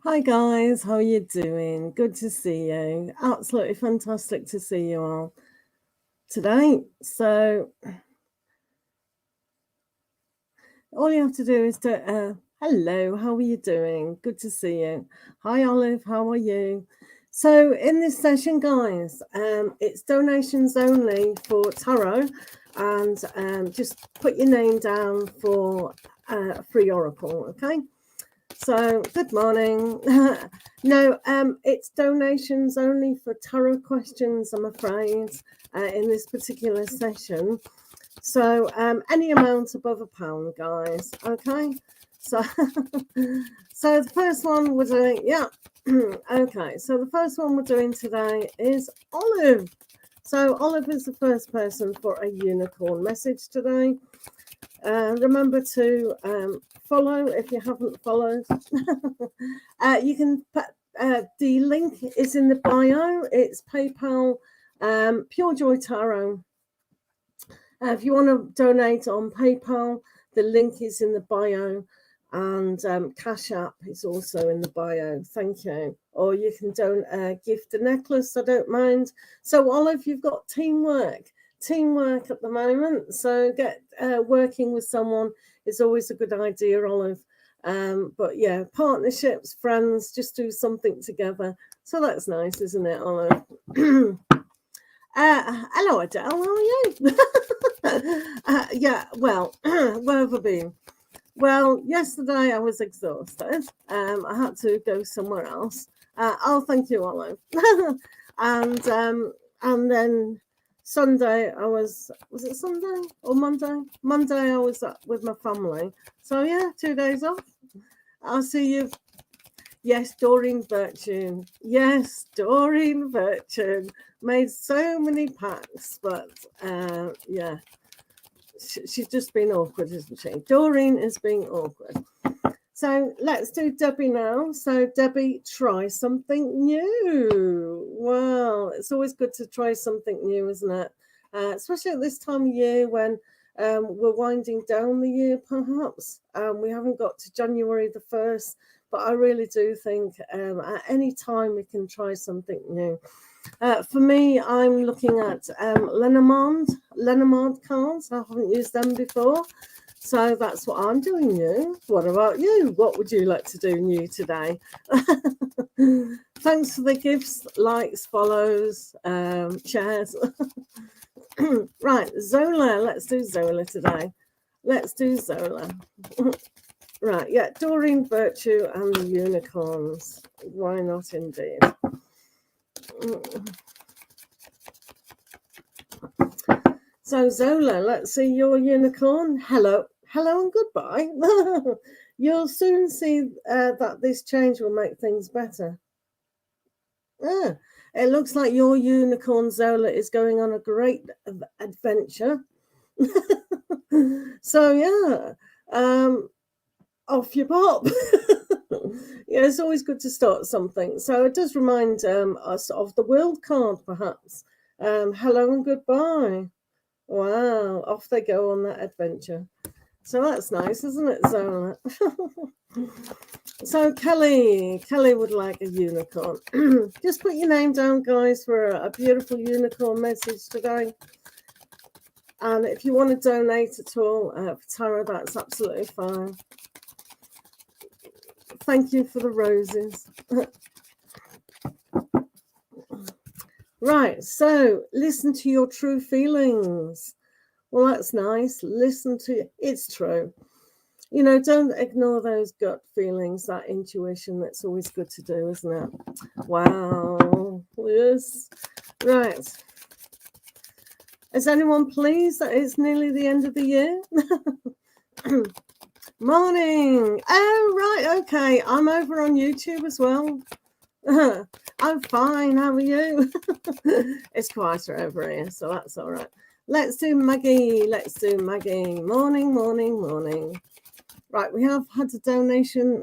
Hi guys, how are you doing? Good to see you. Absolutely fantastic to see you all today. So all you have to do is to hello, how are you doing? Good to see you. Hi Olive, how are you? So in this session, guys, it's donations only for tarot, and just put your name down for a free oracle, okay? So, good morning. No, it's donations only for tarot questions, I'm afraid, in this particular session. So, any amount above £1, guys. Okay. So, so the first one we're doing, yeah. Okay. So the first one we're doing today is Olive. So Olive is the first person for a unicorn message today. Remember to follow if you haven't followed. You can put, the link is in the bio. It's PayPal, Pure Joy Tarot. If you want to donate on PayPal, the link is in the bio, and Cash App is also in the bio. Thank you. Or you can gift a necklace. I don't mind. So Olive, you've got teamwork at the moment. So get working with someone is always a good idea, Olive. But yeah, partnerships, friends, just do something together. So that's nice, isn't it, Olive? Hello, Adele. How are you? Yeah, well, where have I been? Well, yesterday I was exhausted. I had to go somewhere else. Thank you, Olive. And then Sunday I was it Sunday or Monday? Monday I was with my family. So yeah, 2 days off. I'll see you. Yes, Doreen Virtue. Yes, Doreen Virtue. Made so many packs, but yeah, she's just been awkward, isn't she? Doreen is being awkward. So let's do Debbie now. So Debbie, try something new. Wow, it's always good to try something new, isn't it? Especially at this time of year when we're winding down the year, perhaps. We haven't got to January the 1st, but I really do think at any time we can try something new. For me, I'm looking at Lenormand cards. I haven't used them before. So that's what I'm doing new. What about you? What would you like to do new today? Thanks for the gifts, likes, follows, shares. Right, Zola. Let's do Zola today. Let's do Zola. Right, yeah, Doreen Virtue and the Unicorns. Why not indeed? So Zola, let's see your unicorn. Hello and goodbye. You'll soon see that this change will make things better. It looks like your unicorn, Zola, is going on a great adventure. So yeah, off you pop. Yeah, it's always good to start something. So it does remind us of the World card, perhaps. Hello and goodbye. Wow, off they go on that adventure. So that's nice, isn't it, Zola? So Kelly would like a unicorn. Just put your name down, guys, for a beautiful unicorn message today. And if you want to donate at all for tarot, that's absolutely fine. Thank you for the roses. Right, so listen to your true feelings. Well, that's nice. Listen to it's true. You know, don't ignore those gut feelings, that intuition. That's always good to do, isn't it? Wow. Yes. Right. Is anyone pleased that it's nearly the end of the year? Morning. Oh, right. Okay. I'm over on YouTube as well. I'm fine. How are you? It's quieter over here, so that's all right. Let's do Maggie. Morning. Right, we have had a donation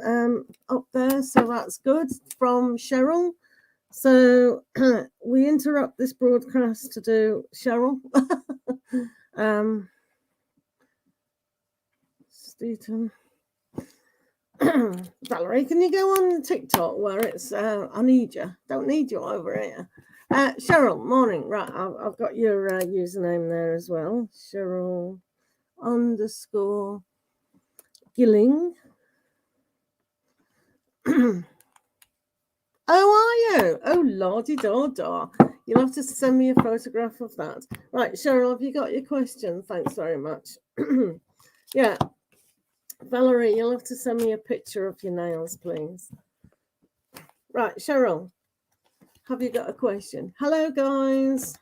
up there, so that's good, from Cheryl. So we interrupt this broadcast to do Cheryl. Steeton. Valerie, can you go on TikTok where it's I need you, don't need you over here. Cheryl, morning. Right, I've got your username there as well. Cheryl _ Gilling. Oh, are you? Oh, lordy da. You'll have to send me a photograph of that. Right, Cheryl, have you got your question? Thanks very much. Yeah. Valerie, you'll have to send me a picture of your nails, please. Right, Cheryl, have you got a question? Hello, guys.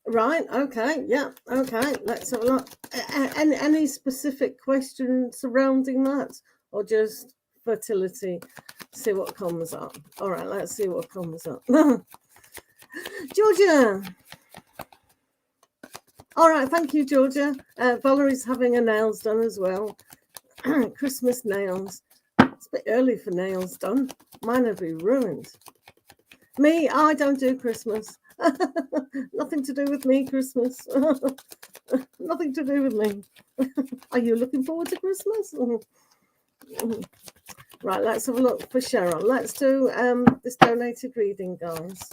Right, okay, yeah, okay. Let's have a look. Any specific questions surrounding that, or just fertility? See what comes up. All right, let's see what comes up. Georgia. All right, thank you, Georgia. Valerie's having her nails done as well. Christmas nails. It's a bit early for nails done. Mine will be ruined. Me, I don't do Christmas. Nothing to do with me, Christmas. Nothing to do with me. Are you looking forward to Christmas? Right, let's have a look for Cheryl. Let's do this donated reading, guys.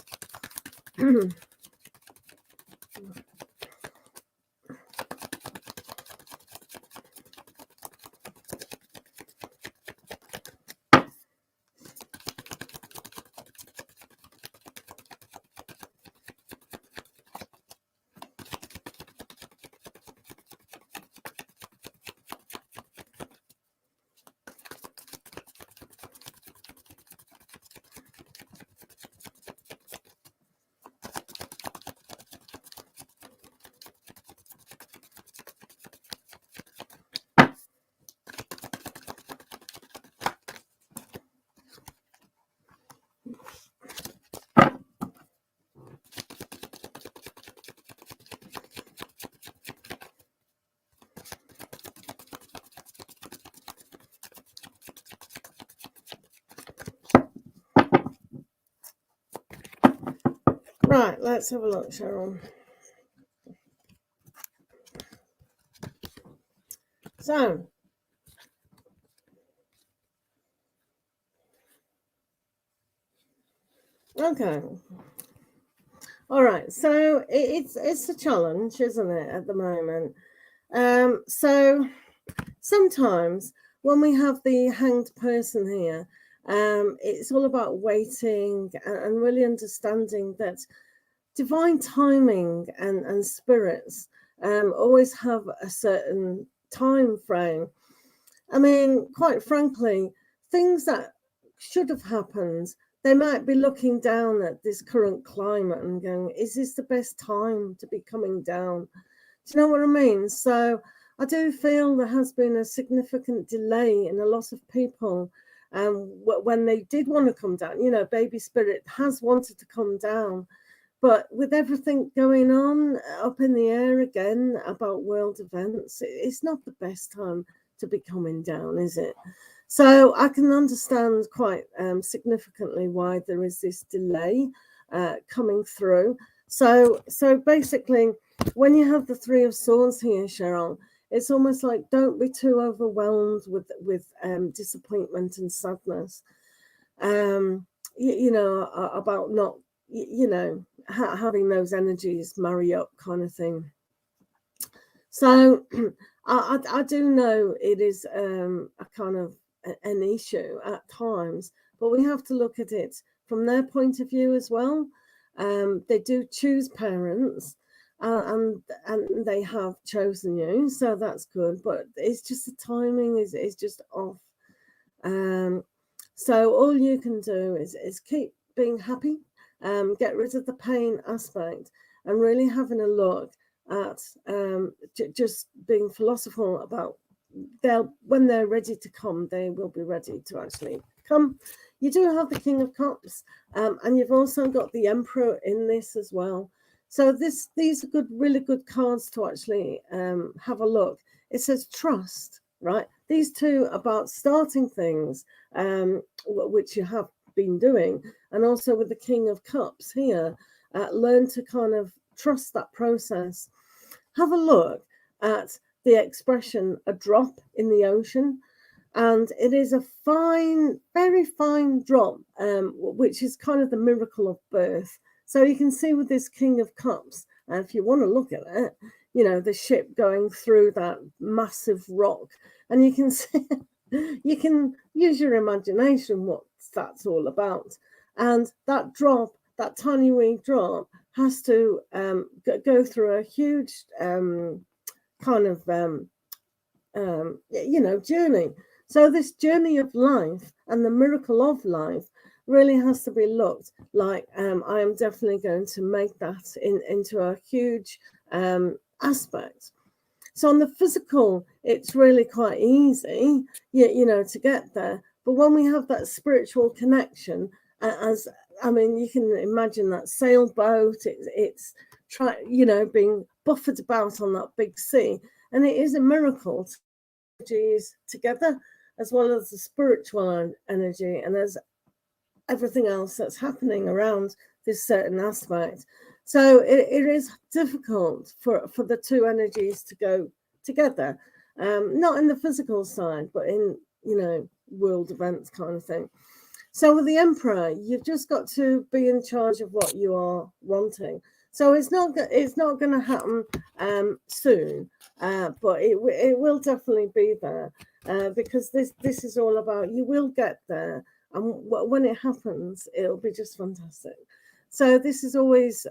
Right, let's have a look, Cheryl. So, okay. All right, so it's a challenge, isn't it, at the moment? So sometimes when we have the hanged person here, it's all about waiting and really understanding that divine timing and spirits always have a certain time frame. I mean, quite frankly, things that should have happened, they might be looking down at this current climate and going, is this the best time to be coming down? Do you know what I mean? So I do feel there has been a significant delay in a lot of people when they did want to come down. You know, baby spirit has wanted to come down. But with everything going on up in the air again about world events, it's not the best time to be coming down, is it? So I can understand quite significantly why there is this delay coming through. So basically, when you have the Three of Swords here, Cheryl, it's almost like don't be too overwhelmed with disappointment and sadness. You know, about not, you know, having those energies marry up kind of thing. So I do know it is a kind of an issue at times, but we have to look at it from their point of view as well. They do choose parents and they have chosen you, so that's good, but it's just the timing is just off. So all you can do is keep being happy, get rid of the pain aspect, and really having a look at just being philosophical about when they're ready to come, they will be ready to actually come. You do have the King of Cups, and you've also got the Emperor in this as well. So these are good, really good cards to actually have a look. It says trust, right? These two about starting things, which you have been doing, and also with the King of Cups here, learn to kind of trust that process. have a look at the expression a drop in the ocean. And it is a fine, very fine drop, which is kind of the miracle of birth. So you can see with this King of Cups, if you want to look at it, you know, the ship going through that massive rock, and you can see, you can use your imagination what that's all about. And that drop, that tiny wee drop, has to go through a huge kind of journey. So this journey of life and the miracle of life really has to be looked like I am definitely going to make that into a huge aspect. So on the physical, it's really quite easy, to get there. But when we have that spiritual connection, you can imagine that sailboat, it's being buffeted about on that big sea. And it is a miracle to energies together, as well as the spiritual energy, and there's everything else that's happening around this certain aspect. So it is difficult for the two energies to go together, not in the physical side, but in, world events kind of thing. So with the Emperor, you've just got to be in charge of what you are wanting. So it's not going to happen soon, but it will definitely be there, because this is all about, you will get there, and when it happens, it'll be just fantastic. So this is always,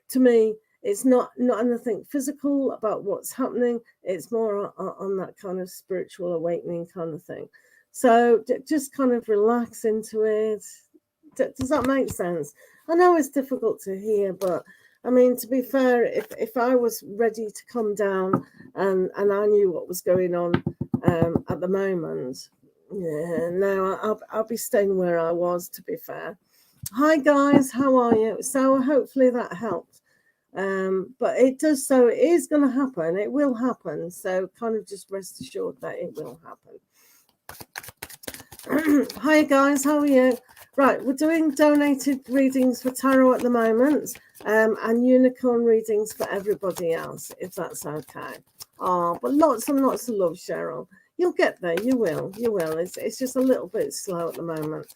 to me, it's not anything physical about what's happening. It's more on that kind of spiritual awakening kind of thing. So just kind of relax into it. Does that make sense? I know it's difficult to hear, but I mean, to be fair, if I was ready to come down and I knew what was going on at the moment, no, I'll be staying where I was, to be fair. Hi guys, how are you? So hopefully that helped. But it does, so it is going to happen. It will happen. So kind of just rest assured that it will happen. Hi guys, how are you? Right, we're doing donated readings for tarot at the moment, and unicorn readings for everybody else, if that's okay. Oh, but lots and lots of love, Cheryl. You'll get there. You will. It's just a little bit slow at the moment.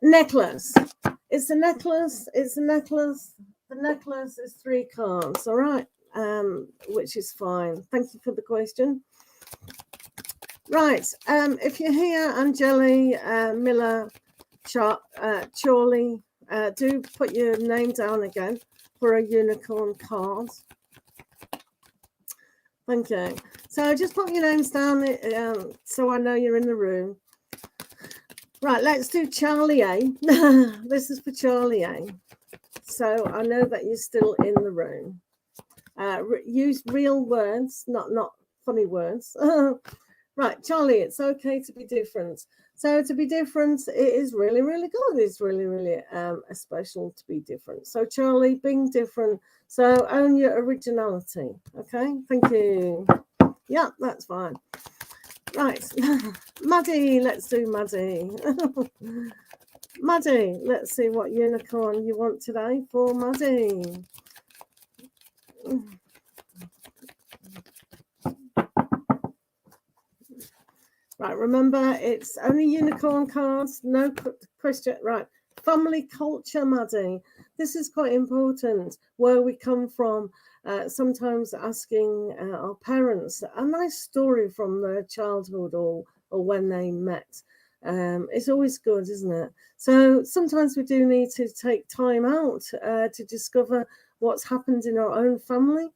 Necklace. It's a necklace. The necklace is 3 cards. All right, which is fine. Thank you for the question. Right, if you're here, Angeli, Miller, Charlie, do put your name down again for a unicorn card. Thank you. So just put your names down so I know you're in the room. Right, let's do Charlie A. This is for Charlie A. So I know that you're still in the room. Use real words, not funny words. Right, Charlie, it's okay to be different. So to be different, it is really, really good. It's really, really special to be different. So Charlie, being different. So own your originality. Okay, thank you. Yeah, that's fine. Right, Maddie, let's do Maddie. Maddie, let's see what unicorn you want today for Maddie. Right, remember, it's only unicorn cards, no question. Right, family culture, Maddie. This is quite important, where we come from. Sometimes asking our parents a nice story from their childhood or when they met. It's always good, isn't it? So sometimes we do need to take time out to discover what's happened in our own family.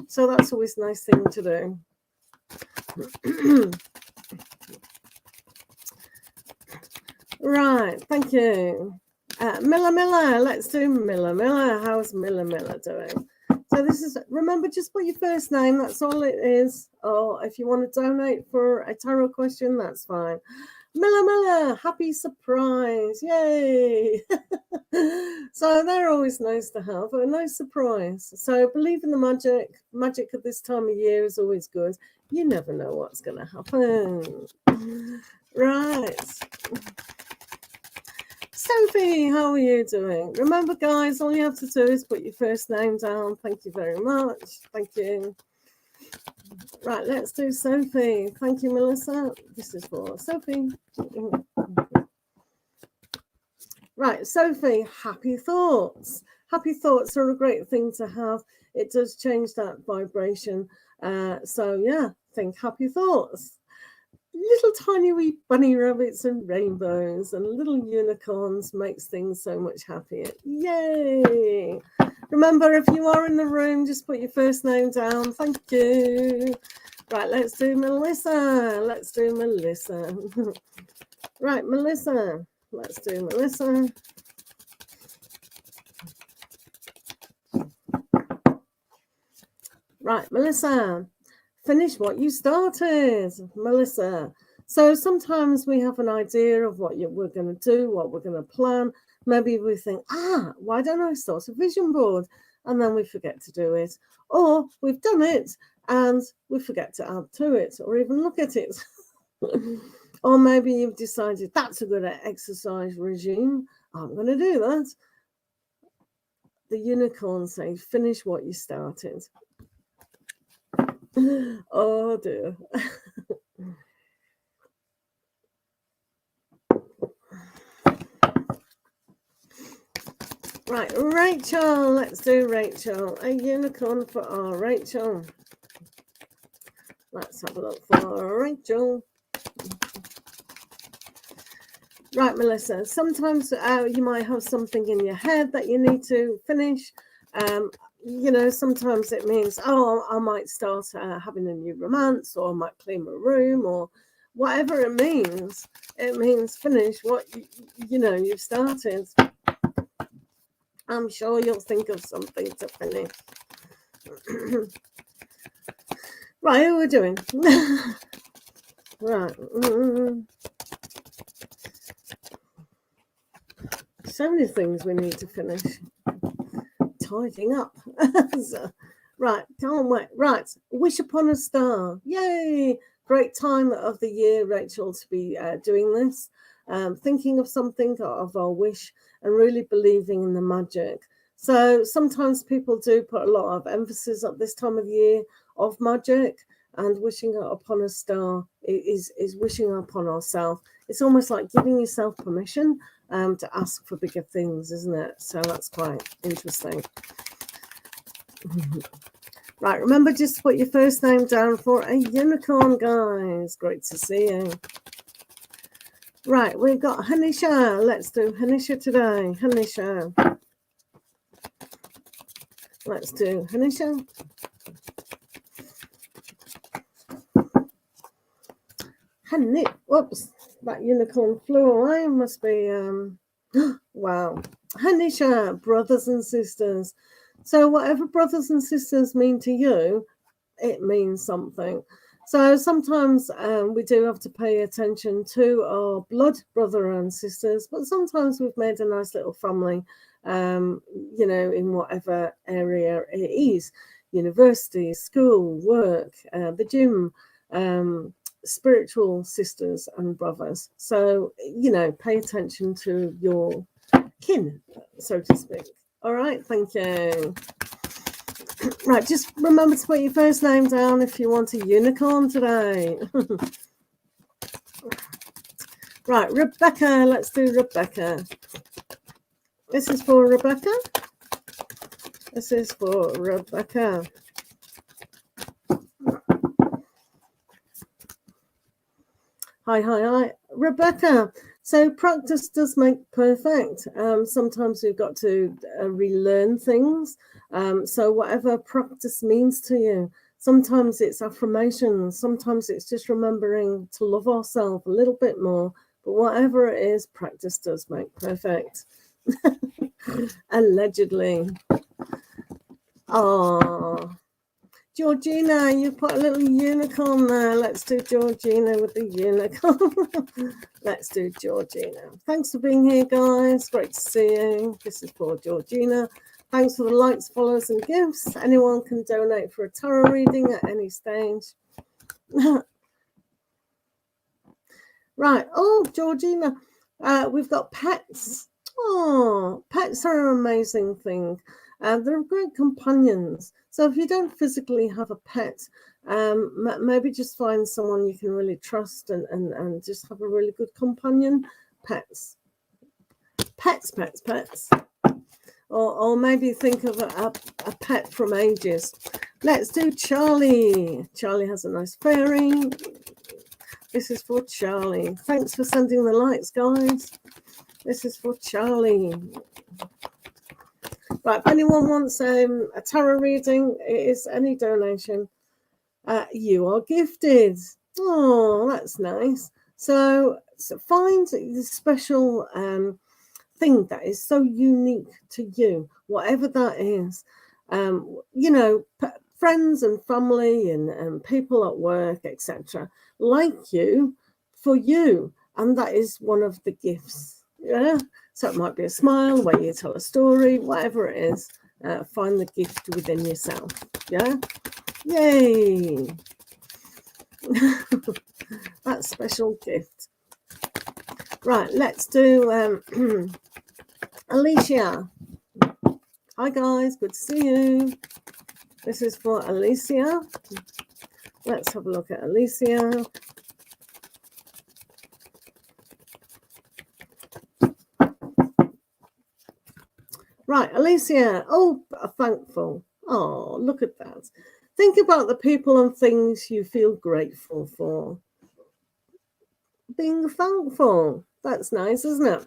So that's always a nice thing to do. Right, thank you. Miller, let's do Miller. How's Miller doing? So this is, remember, just put your first name, that's all it is. Or if you want to donate for a tarot question, that's fine. Miller, happy surprise, yay. So they're always nice to have, a nice surprise. So believe in the magic of this time of year is always good. You never know what's going to happen. Right. Sophie, how are you doing? Remember, guys, all you have to do is put your first name down. Thank you very much. Thank you. Right, let's do Sophie. Thank you, Melissa. This is for Sophie. Right, Sophie, happy thoughts. Happy thoughts are a great thing to have. It does change that vibration. So, yeah, think happy thoughts. Little tiny wee bunny rabbits and rainbows and little unicorns makes things so much happier. Yay! Remember, if you are in the room, just put your first name down. Thank you. Right, let's do Melissa. Let's do Melissa. Right, Melissa. Let's do Melissa. Right, Melissa. Finish what you started, Melissa. So sometimes we have an idea of what we're going to do, what we're going to plan. Maybe we think, why don't I start a vision board? And then we forget to do it. Or we've done it and we forget to add to it or even look at it. Or maybe you've decided that's a good exercise regime. I'm going to do that. The unicorns say, finish what you started. Oh dear. Right, Rachel, let's do Rachel. A unicorn for our Rachel. Let's have a look for Rachel. Right, Melissa, sometimes you might have something in your head that you need to finish. You know, sometimes it means, I might start having a new romance, or I might clean my room, or whatever it means. It means finish what you've started. I'm sure you'll think of something to finish. Right, who are we doing? Right. So many things we need to finish. Tidying up. So, right, can't wait. Right, wish upon a star. Yay! Great time of the year, Rachel, to be doing this. Thinking of something, of our wish, and really believing in the magic. So sometimes people do put a lot of emphasis at this time of year of magic, and wishing upon a star is wishing upon ourselves. It's almost like giving yourself permission to ask for bigger things, isn't it? So that's quite interesting. Right, remember, just put your first name down for a unicorn, guys. Great to see you. Right, we've got Hanisha. Let's do Hanisha today. Hanisha. Let's do Hanisha. Whoops, that unicorn flew away. Must be, wow. Hanisha, brothers and sisters. So whatever brothers and sisters mean to you, it means something. So sometimes we do have to pay attention to our blood brother and sisters, but sometimes we've made a nice little family, in whatever area it is, university, school, work, the gym, spiritual sisters and brothers. So, pay attention to your kin, so to speak. All right, thank you. Right, just remember to put your first name down if you want a unicorn today. Right, Rebecca, let's do Rebecca. This is for Rebecca. This is for Rebecca. Hi. Rebecca, so practice does make perfect. Sometimes we've got to relearn things. So whatever practice means to you, sometimes it's affirmations, sometimes it's just remembering to love ourselves a little bit more. But whatever it is, practice does make perfect. Allegedly. Oh, Georgina, you put a little unicorn there. Let's do Georgina with the unicorn. Let's do Georgina. Thanks for being here, guys. Great to see you. This is for Georgina. Thanks for the likes, follows, and gifts. Anyone can donate for a tarot reading at any stage. Right. Oh, Georgina, we've got pets. Oh, pets are an amazing thing. They're great companions. So if you don't physically have a pet, maybe just find someone you can really trust and just have a really good companion. Pets. Pets, pets, pets. Or maybe think of a pet from ages. Let's do Charlie. Charlie has a nice fairy. This is for Charlie. Thanks for sending the lights, guys. This is for Charlie. Right, if anyone wants a tarot reading, it is any donation. You are gifted. Oh, that's nice. So find the special thing that is so unique to you, whatever that is. You know, friends and family and people at work, etc., like you for you, and that is one of the gifts. Yeah, so it might be a smile, where you tell a story, whatever it is. Find the gift within yourself. Yeah, yay! That special gift. Right, let's do Alicia. Hi guys, good to see you. This is for Alicia. Let's have a look at Alicia. Right, Alicia. Oh, thankful. Oh, look at that. Think about the people and things you feel grateful for. Being thankful. That's nice, isn't it?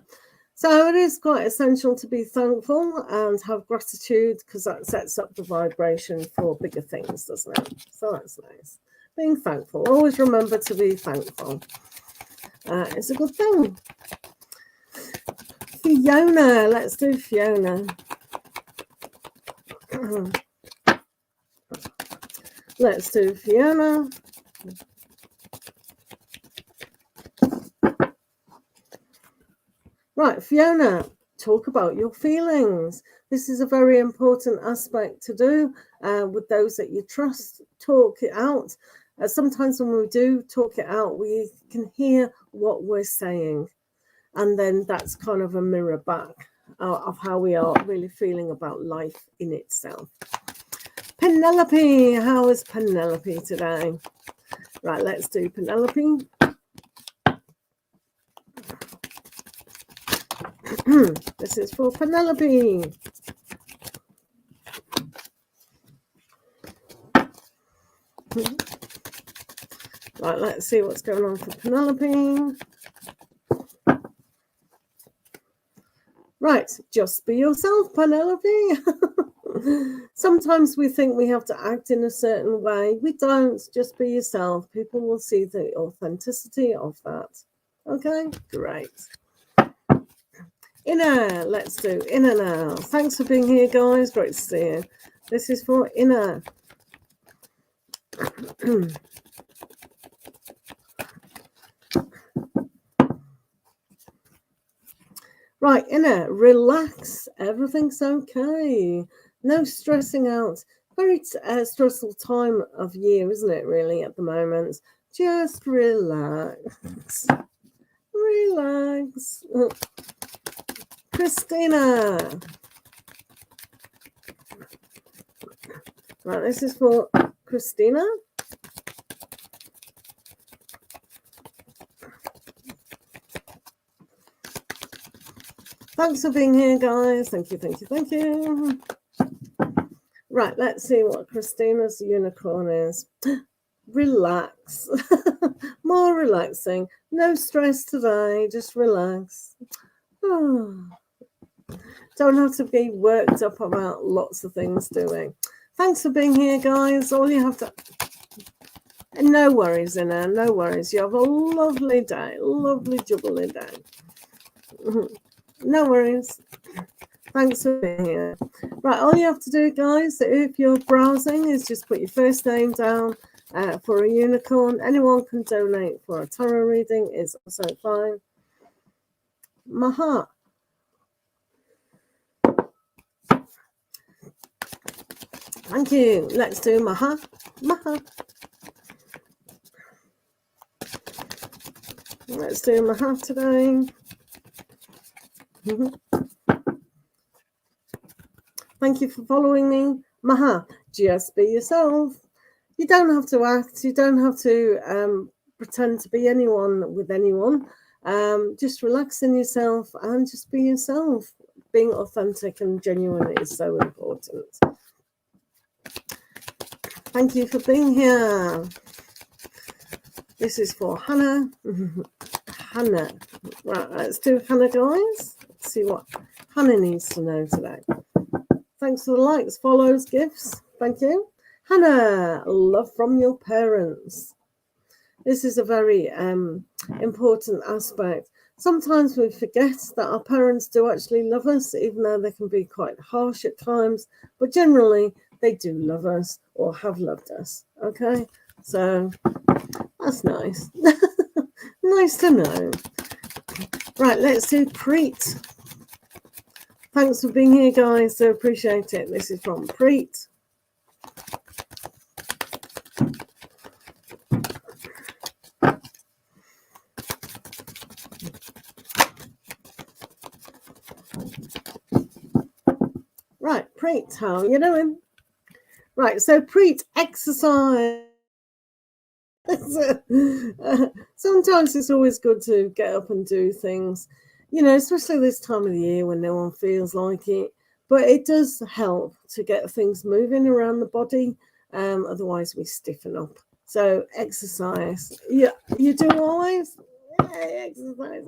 So it is quite essential to be thankful and have gratitude, because that sets up the vibration for bigger things, doesn't it? So that's nice. Being thankful. Always remember to be thankful. It's a good thing. Fiona. Let's do Fiona. Let's do Fiona. Right, Fiona, talk about your feelings. This is a very important aspect to do with those that you trust. Talk it out. Sometimes when we do talk it out, we can hear what we're saying. And then that's kind of a mirror back of how we are really feeling about life in itself. Penelope, how is Penelope today? Right, let's do Penelope. This is for Penelope. Right, let's see what's going on for Penelope. Right, just be yourself, Penelope. Sometimes we think we have to act in a certain way. We don't. Just be yourself. People will see the authenticity of that. Okay, great. Inner, let's do Inner now. Thanks for being here, guys. Great to see you. This is for Inner. Right, Inner, relax. Everything's okay. No stressing out. Very stressful time of year, isn't it, really, at the moment? Just relax. Relax. Christina. Right, this is for Christina. Thanks for being here, guys. Thank you, thank you, thank you. Right, let's see what Christina's unicorn is. Relax. More relaxing. No stress today. Just relax. Oh. Don't have to be worked up about lots of things doing. Thanks for being here, guys. All you have to... No worries, Inna. No worries. You have a lovely day. Lovely jubbly day. No worries. Thanks for being here. Right, all you have to do, guys, if you're browsing, is just put your first name down for a unicorn. Anyone can donate for a tarot reading. It's also fine. Maha. Thank you. Let's do Maha. Maha. Let's do Maha today. Thank you for following me. Maha, just be yourself. You don't have to act. You don't have to pretend to be anyone with anyone. Just relax in yourself and just be yourself. Being authentic and genuine is so important. Thank you for being here. This is for Hannah. Hannah. Right, let's do Hannah, guys. Let's see what Hannah needs to know today. Thanks for the likes, follows, gifts. Thank you. Hannah, love from your parents. This is a very important aspect. Sometimes we forget that our parents do actually love us, even though they can be quite harsh at times. But generally, they do love us or have loved us. Okay? So that's nice. Nice to know. Right, let's do Preet. Thanks for being here, guys. So appreciate it. This is from Preet. Right, Preet, how are you doing? Right, so Preet, exercise. Sometimes it's always good to get up and do things, you know, especially this time of the year when no one feels like it. But it does help to get things moving around the body. Otherwise, we stiffen up. So exercise. Yeah, you do always. Yay, exercise.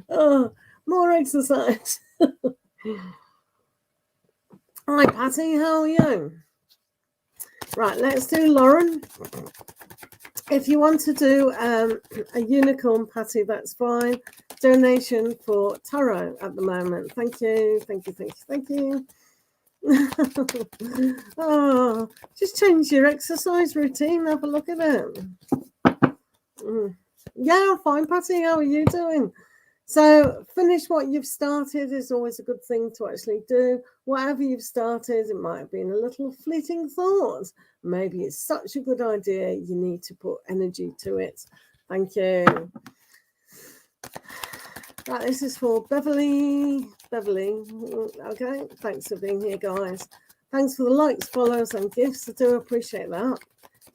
Oh, more exercise. Hi, Patty. How are you? Right, let's do Lauren. If you want to do a unicorn, Patty, that's fine. Donation for tarot at the moment. Thank you, thank you, thank you, thank you. Oh, just change your exercise routine. Have a look at it. Yeah, fine, Patty. How are you doing? So finish what you've started is always a good thing to actually do. Whatever you've started, it might have been a little fleeting thought. Maybe it's such a good idea, you need to put energy to it. Thank you. Right, this is for Beverly. Beverly, okay. Thanks for being here, guys. Thanks for the likes, follows, and gifts. I do appreciate that.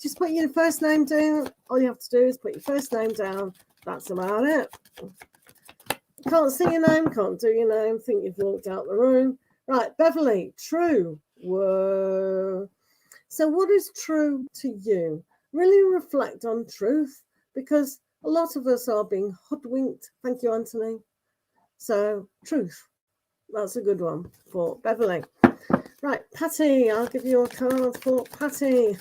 Just put your first name down. All you have to do is put your first name down. That's about it. Can't see your name, can't do your name, think you've walked out the room. Right, Beverly, true. Whoa. So what is true to you? Really reflect on truth, because a lot of us are being hoodwinked. Thank you, Anthony. So truth, that's a good one for Beverly. Right, Patty, I'll give you a card for Patty.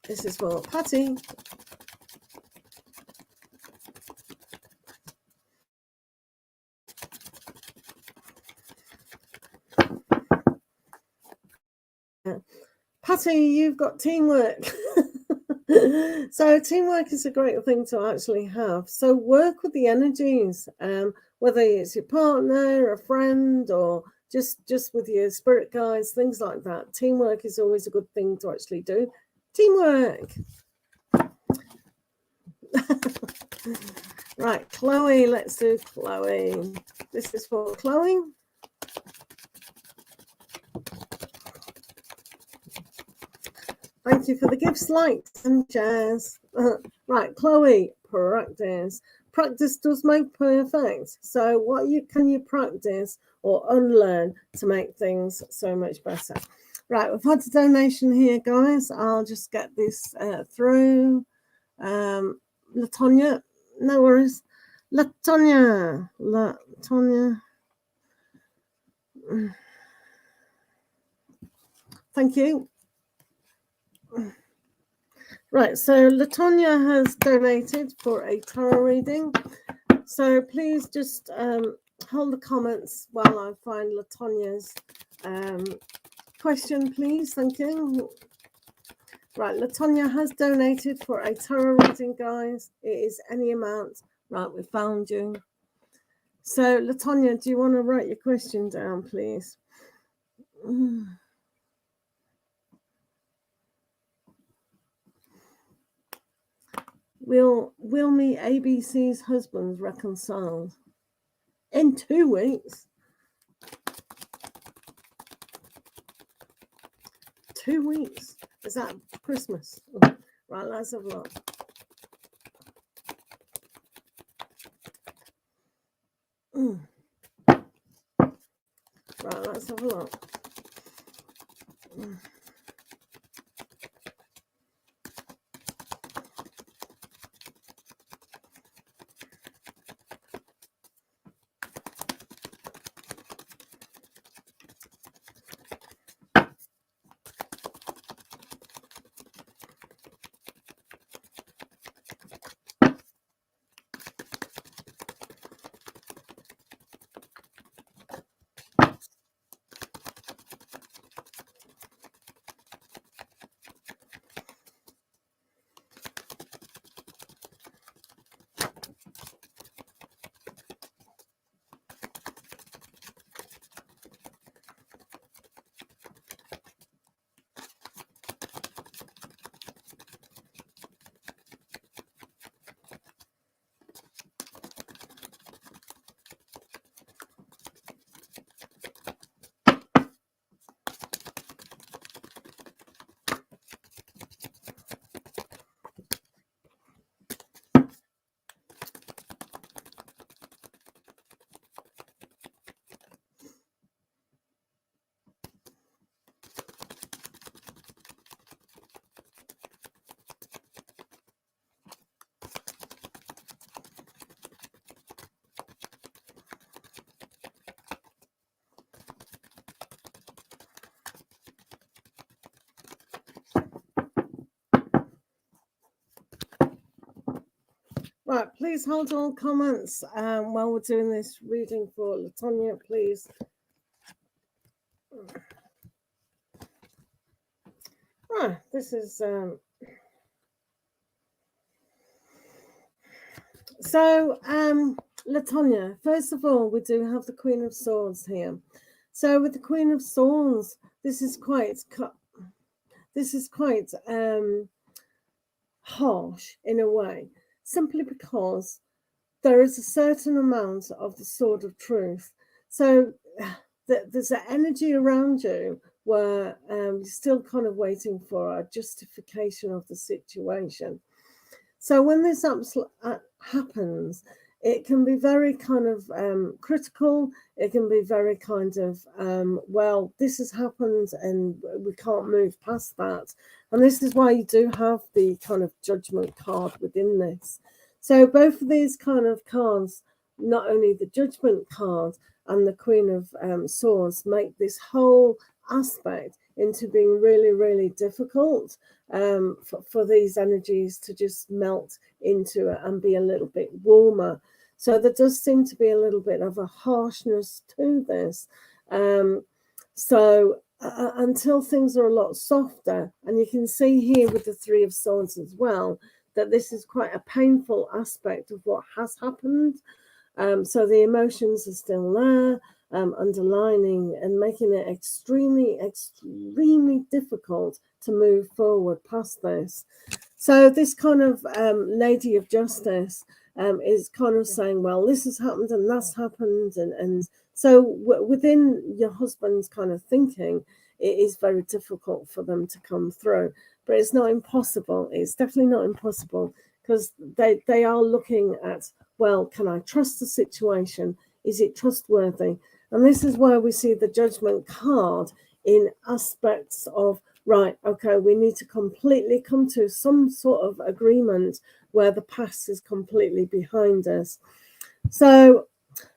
This is for Patty. Patty, you've got teamwork. So teamwork is a great thing to actually have. So work with the energies, whether it's your partner, a friend, or just with your spirit guides, things like that. Teamwork is always a good thing to actually do. Teamwork. Right, Chloe, let's do Chloe. This is for Chloe. Thank you for the gifts, likes, and shares. Right, Chloe, practice. Practice does make perfect. So what can you practice or unlearn to make things so much better? Right, we've had a donation here, guys. I'll just get this through. Latonya, no worries. Latonya. Thank you. Right, so Latonya has donated for a tarot reading. So please just hold the comments while I find Latonya's question, please. Thank you. Right, Latonya has donated for a tarot reading, guys. It is any amount. Right, we found you. So, Latonya, do you want to write your question down, please? Will me ABC's husbands reconciled in 2 weeks? 2 weeks. Is that Christmas? Right, let's have a look. Right, let's have a look. Right, please hold all comments while we're doing this reading for Latonia, please. Right, this is so Latonia, first of all, we do have the Queen of Swords here. So with the Queen of Swords, this is quite harsh in a way, simply because there is a certain amount of the Sword of Truth. So there's an energy around you where you're still kind of waiting for a justification of the situation. So when this happens, it can be very kind of critical. It can be very kind of, well, this has happened and we can't move past that. And this is why you do have the kind of Judgment card within this. So both of these kind of cards, not only the Judgment card and the Queen of Swords, make this whole aspect into being really, really difficult for these energies to just melt into it and be a little bit warmer. So there does seem to be a little bit of a harshness to this. Until things are a lot softer, and you can see here with the Three of Swords as well, that this is quite a painful aspect of what has happened. So the emotions are still there, underlining and making it extremely, extremely difficult to move forward past this. So this kind of Lady of Justice is kind of saying, well, this has happened and that's happened. And so within your husband's kind of thinking, it is very difficult for them to come through. But it's not impossible. It's definitely not impossible, because they are looking at, well, can I trust the situation? Is it trustworthy? And this is where we see the Judgment card in aspects of, right, okay, we need to completely come to some sort of agreement where the past is completely behind us. So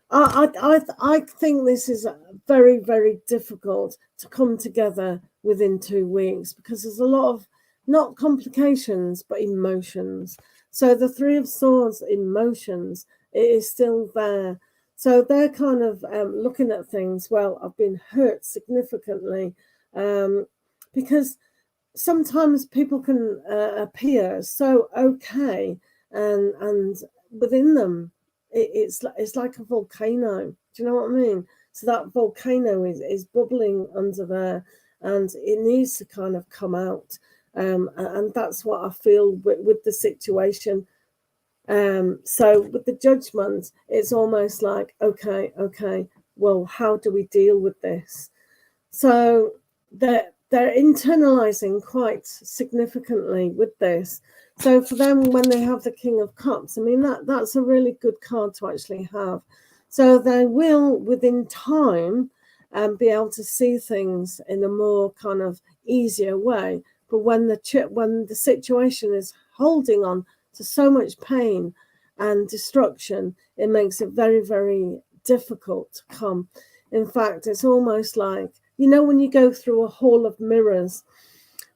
I think this is very, very difficult to come together within 2 weeks, because there's a lot of, not complications, but emotions. So the Three of Swords, emotions, it is still there. So they're kind of looking at things, well, I've been hurt significantly, because sometimes people can appear so okay, and within them, it's like a volcano. Do you know what I mean? So that volcano is bubbling under there, and it needs to kind of come out. And that's what I feel with the situation. So with the Judgment, it's almost like, okay, well, how do we deal with this? So they're internalizing quite significantly with this. So for them, when they have the King of Cups, I mean, that's a really good card to actually have. So they will, within time, be able to see things in a more kind of easier way. But when the situation is holding on to so much pain and destruction, it makes it very, very difficult to come. In fact, it's almost like, you know, when you go through a hall of mirrors.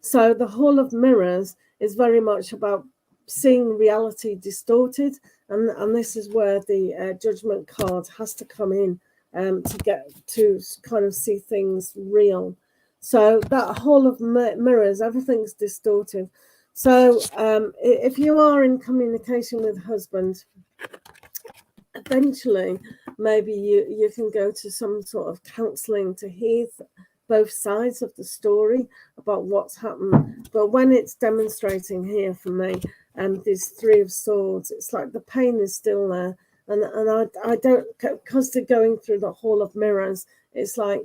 So the hall of mirrors is very much about seeing reality distorted, and this is where the Judgment card has to come in to get to kind of see things real. So that hall of mirrors, everything's distorted. So if you are in communication with husband, eventually maybe you can go to some sort of counseling to hear both sides of the story about what's happened. But when it's demonstrating here for me, this Three of Swords, it's like the pain is still there, and I don't, because they're going through the hall of mirrors, it's like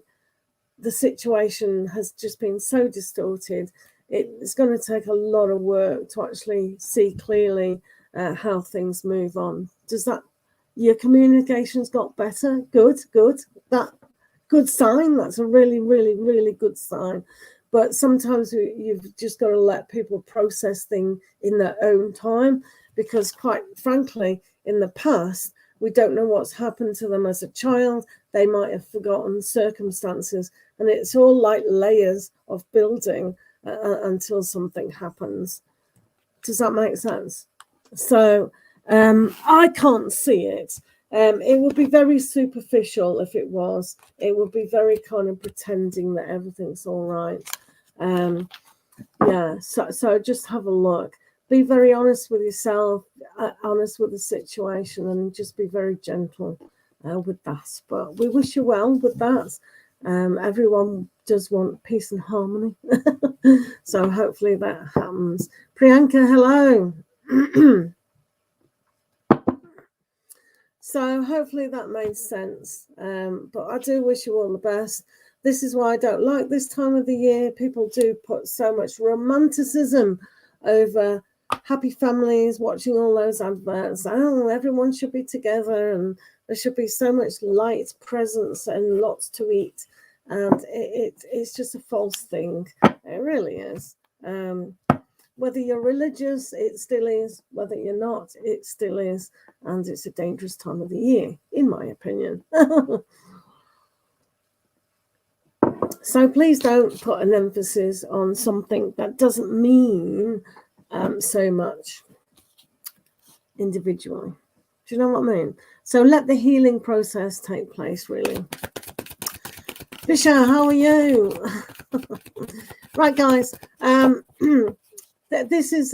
the situation has just been so distorted. It's going to take a lot of work to actually see clearly how things move on. Does that, your communications got better? Good. That good sign. That's a really, really, really good sign. But sometimes you've just got to let people process things in their own time, because quite frankly, in the past, we don't know what's happened to them as a child. They might have forgotten circumstances, and it's all like layers of building until something happens. Does that make sense? So I can't see it. It would be very superficial if it was. It would be very kind of pretending that everything's all right. Yeah, so just have a look. Be very honest with yourself, honest with the situation, and just be very gentle with that. But we wish you well with that. Everyone does want peace and harmony. So hopefully that happens. Priyanka, hello. So hopefully that made sense. But I do wish you all the best. This is why I don't like this time of the year. People do put so much romanticism over happy families, watching all those adverts. Oh, everyone should be together, and there should be so much light, presence, and lots to eat. And it's just a false thing. It really is. Whether you're religious, it still is. Whether you're not, it still is. And it's a dangerous time of the year, in my opinion. So please don't put an emphasis on something that doesn't mean so much individually. Do you know what I mean? So let the healing process take place, really. Bisha, how are you? Right, guys. This is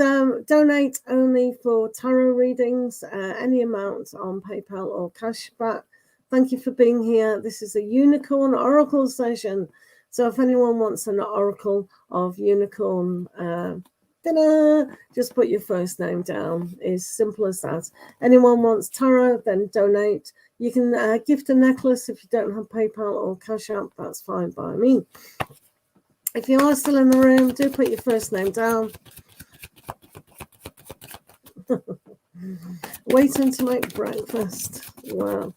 donate only for tarot readings, any amount on PayPal or cashback. Thank you for being here. This is a unicorn oracle session. So if anyone wants an oracle of unicorn, just put your first name down. It's simple as that. Anyone wants tarot, then donate. You can gift a necklace if you don't have PayPal or Cash App. That's fine by me. If you are still in the room, do put your first name down. Waiting to make breakfast. Wow.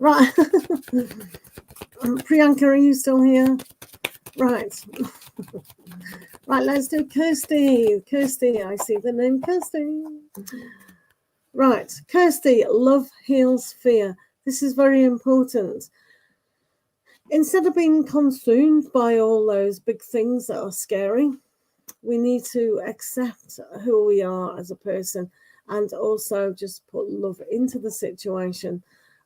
Right. Priyanka, are you still here? Right. Right, let's do Kirsty. Kirsty, I see the name Kirsty. Right, Kirsty, love heals fear. This is very important. Instead of being consumed by all those big things that are scary, we need to accept who we are as a person, and also just put love into the situation.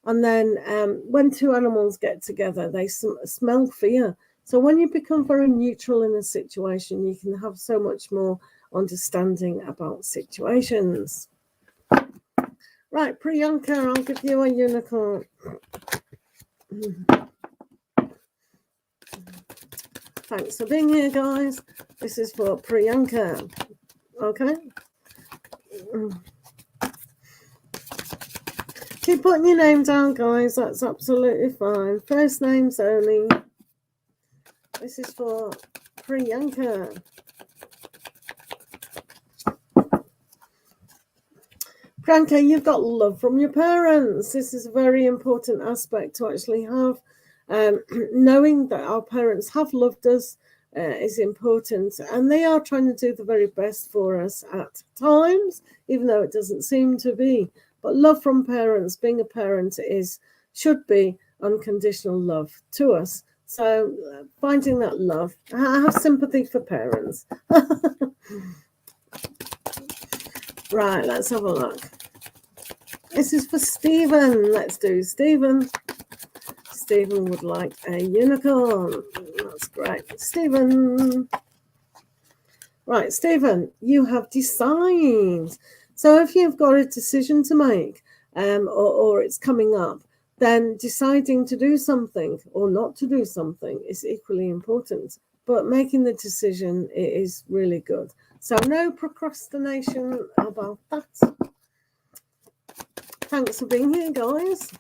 And then when two animals get together, they smell fear. So when you become very neutral in a situation, you can have so much more understanding about situations. Right, Priyanka, I'll give you a unicorn. Thanks for being here, guys. This is for Priyanka. Okay. Keep putting your name down, guys. That's absolutely fine. First names only. This is for Priyanka. Priyanka, you've got love from your parents. This is a very important aspect to actually have. Knowing that our parents have loved us is important, and they are trying to do the very best for us at times, even though it doesn't seem to be. But love from parents, being a parent, should be unconditional love to us. So finding that love, I have sympathy for parents. Right, let's have a look. This is for Stephen. Let's do Stephen. Stephen would like a unicorn. That's great. Stephen. Right, Stephen, you have decided. So if you've got a decision to make or it's coming up, then deciding to do something or not to do something is equally important. But making the decision is really good. So no procrastination about that. Thanks for being here, guys.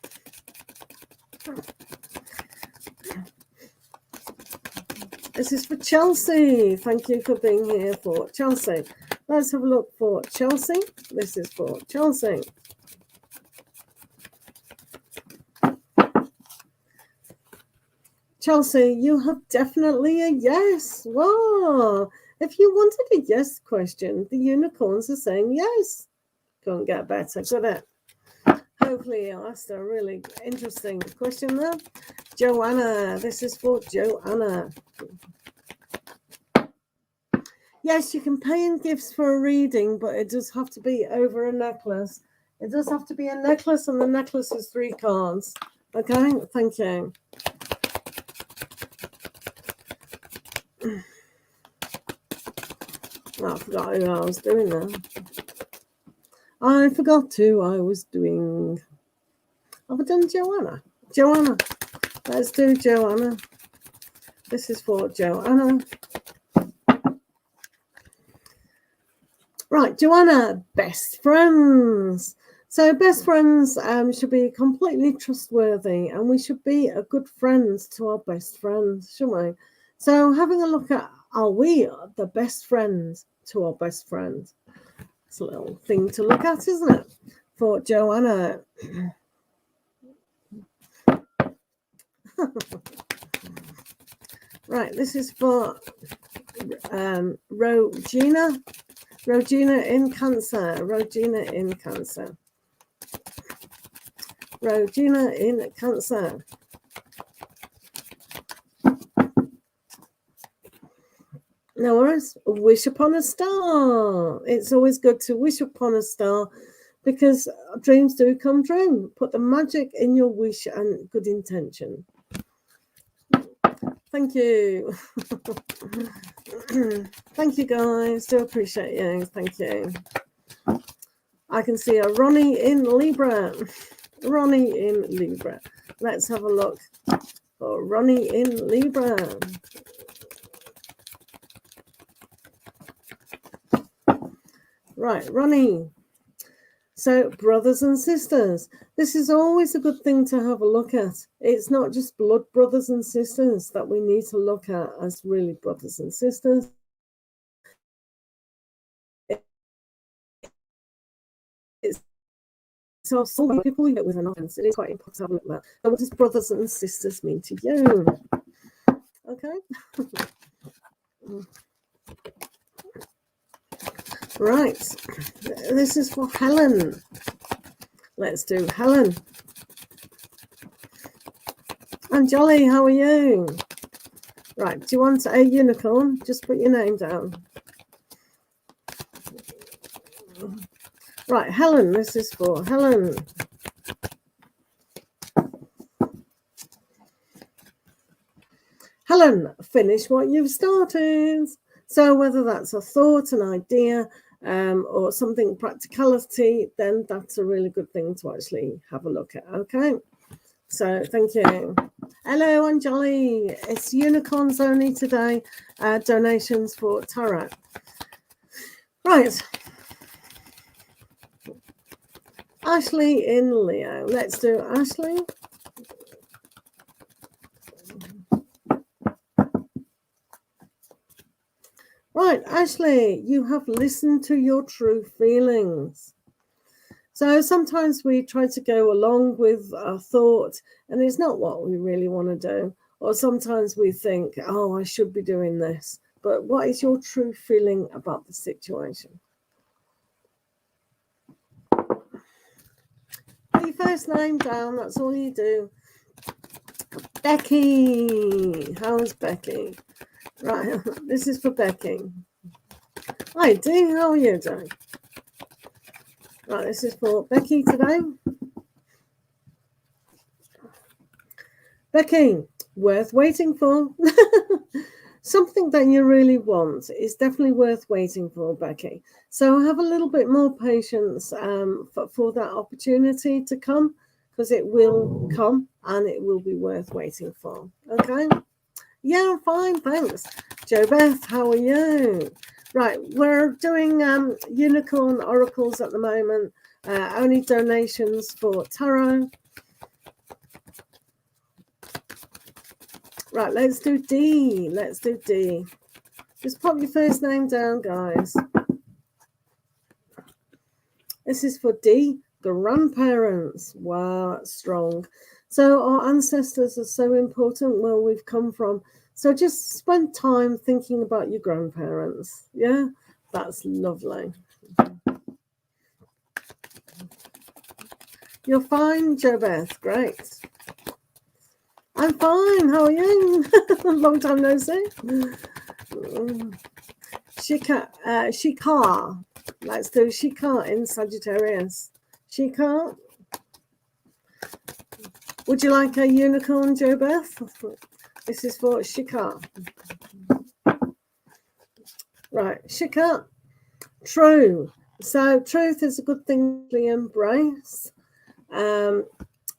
This is for Chelsea. Thank you for being here for Chelsea. Let's have a look for Chelsea. This is for Chelsea. Chelsea, you have definitely a yes. Wow. If you wanted a yes question, the unicorns are saying yes. Couldn't get better, could it? Hopefully I asked a really interesting question there. Joanna, this is for Joanna. Yes, you can pay in gifts for a reading, but it does have to be over a necklace. It does have to be a necklace, and the necklace is 3 cards. Okay, thank you. Oh, I forgot who I was doing now. I forgot who I was doing. Have I done Joanna? Joanna. Let's do Joanna. This is for Joanna. Right, Joanna, best friends. So best friends should be completely trustworthy, and we should be a good friends to our best friends, shouldn't we? So having a look at, are we the best friends to our best friends? It's a little thing to look at, isn't it? For Joanna. Right, this is for Rogina. Rogina in Cancer. Rogina in Cancer. Rogina in Cancer. No worries. Wish upon a star. It's always good to wish upon a star because dreams do come true. Put the magic in your wish and good intention. Thank you. Thank you, guys. Do appreciate you. Thank you. I can see a Ronnie in Libra. Ronnie in Libra. Let's have a look for Ronnie in Libra. Right, Ronnie. So, brothers and sisters, this is always a good thing to have a look at. It's not just blood brothers and sisters that we need to look at as really brothers and sisters. So many people you get with an offense. It is quite important to have a look at that. So what does brothers and sisters mean to you? Okay. Right. This is for Helen. Let's do Helen. And Jolly, how are you? Right. Do you want a unicorn? Just put your name down. Right, Helen, this is for Helen. Helen, finish what you've started. So whether that's a thought, an idea, or something practicality, then that's a really good thing to actually have a look at. Okay, so thank you. Hello, Anjali. It's unicorns only today. Donations for tarot. Right. Ashley in Leo. Let's do Ashley. Right, Ashley, you have listened to your true feelings. So sometimes we try to go along with our thought and it's not what we really want to do. Or sometimes we think, oh, I should be doing this. But what is your true feeling about the situation? Put your first name down, that's all you do. Becky. How's Becky? Right, this is for Becky. Hi, Dee, how are you doing? Right, this is for Becky today. Becky, worth waiting for. Something that you really want is definitely worth waiting for, Becky. So have a little bit more patience for that opportunity to come, because it will come and it will be worth waiting for. Okay? Yeah, I'm fine, thanks. Jo Beth, how are you? Right, we're doing unicorn oracles at the moment. Only donations for tarot. Right, let's do D. Let's do D. Just pop your first name down, guys. This is for D, grandparents. Wow, that's strong. So our ancestors are so important where we've come from. So just spend time thinking about your grandparents. Yeah, that's lovely. You're fine, Jo Beth. Great. I'm fine. How are you? Long time no see. Shikar. Let's do Shikar in Sagittarius. Shikar. Would you like a unicorn, Jo Beth? This is for Shikar. Right, Shikar. True. So truth is a good thing to embrace.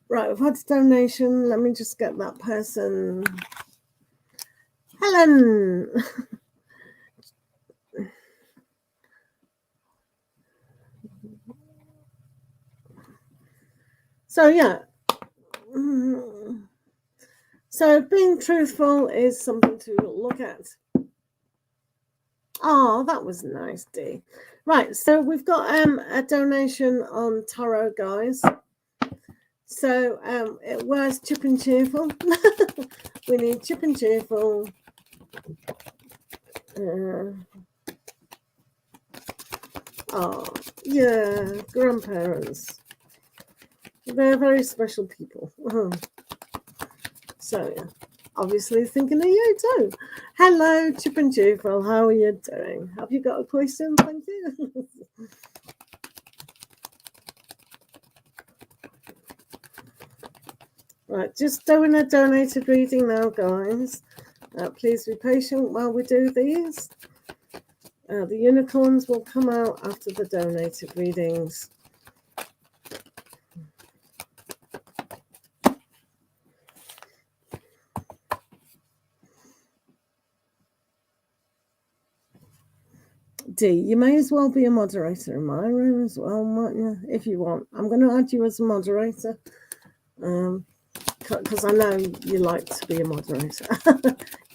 Right, we've had a donation. Let me just get that person. Helen. So, yeah. So being truthful is something to look at. Oh, that was nice, Dee. Right, so we've got a donation on tarot, guys. So it was chip and cheerful. We need chip and cheerful. Oh, yeah, grandparents. They're very special people. So, yeah, obviously thinking of you too. Hello, chip and cheerful. How are you doing? Have you got a question? Thank you. Right, just doing a donated reading now, guys. Please be patient while we do these. The unicorns will come out after the donated readings. D, you may as well be a moderator in my room as well, mightn't you? If you want. I'm going to add you as a moderator. Because I know you like to be a moderator.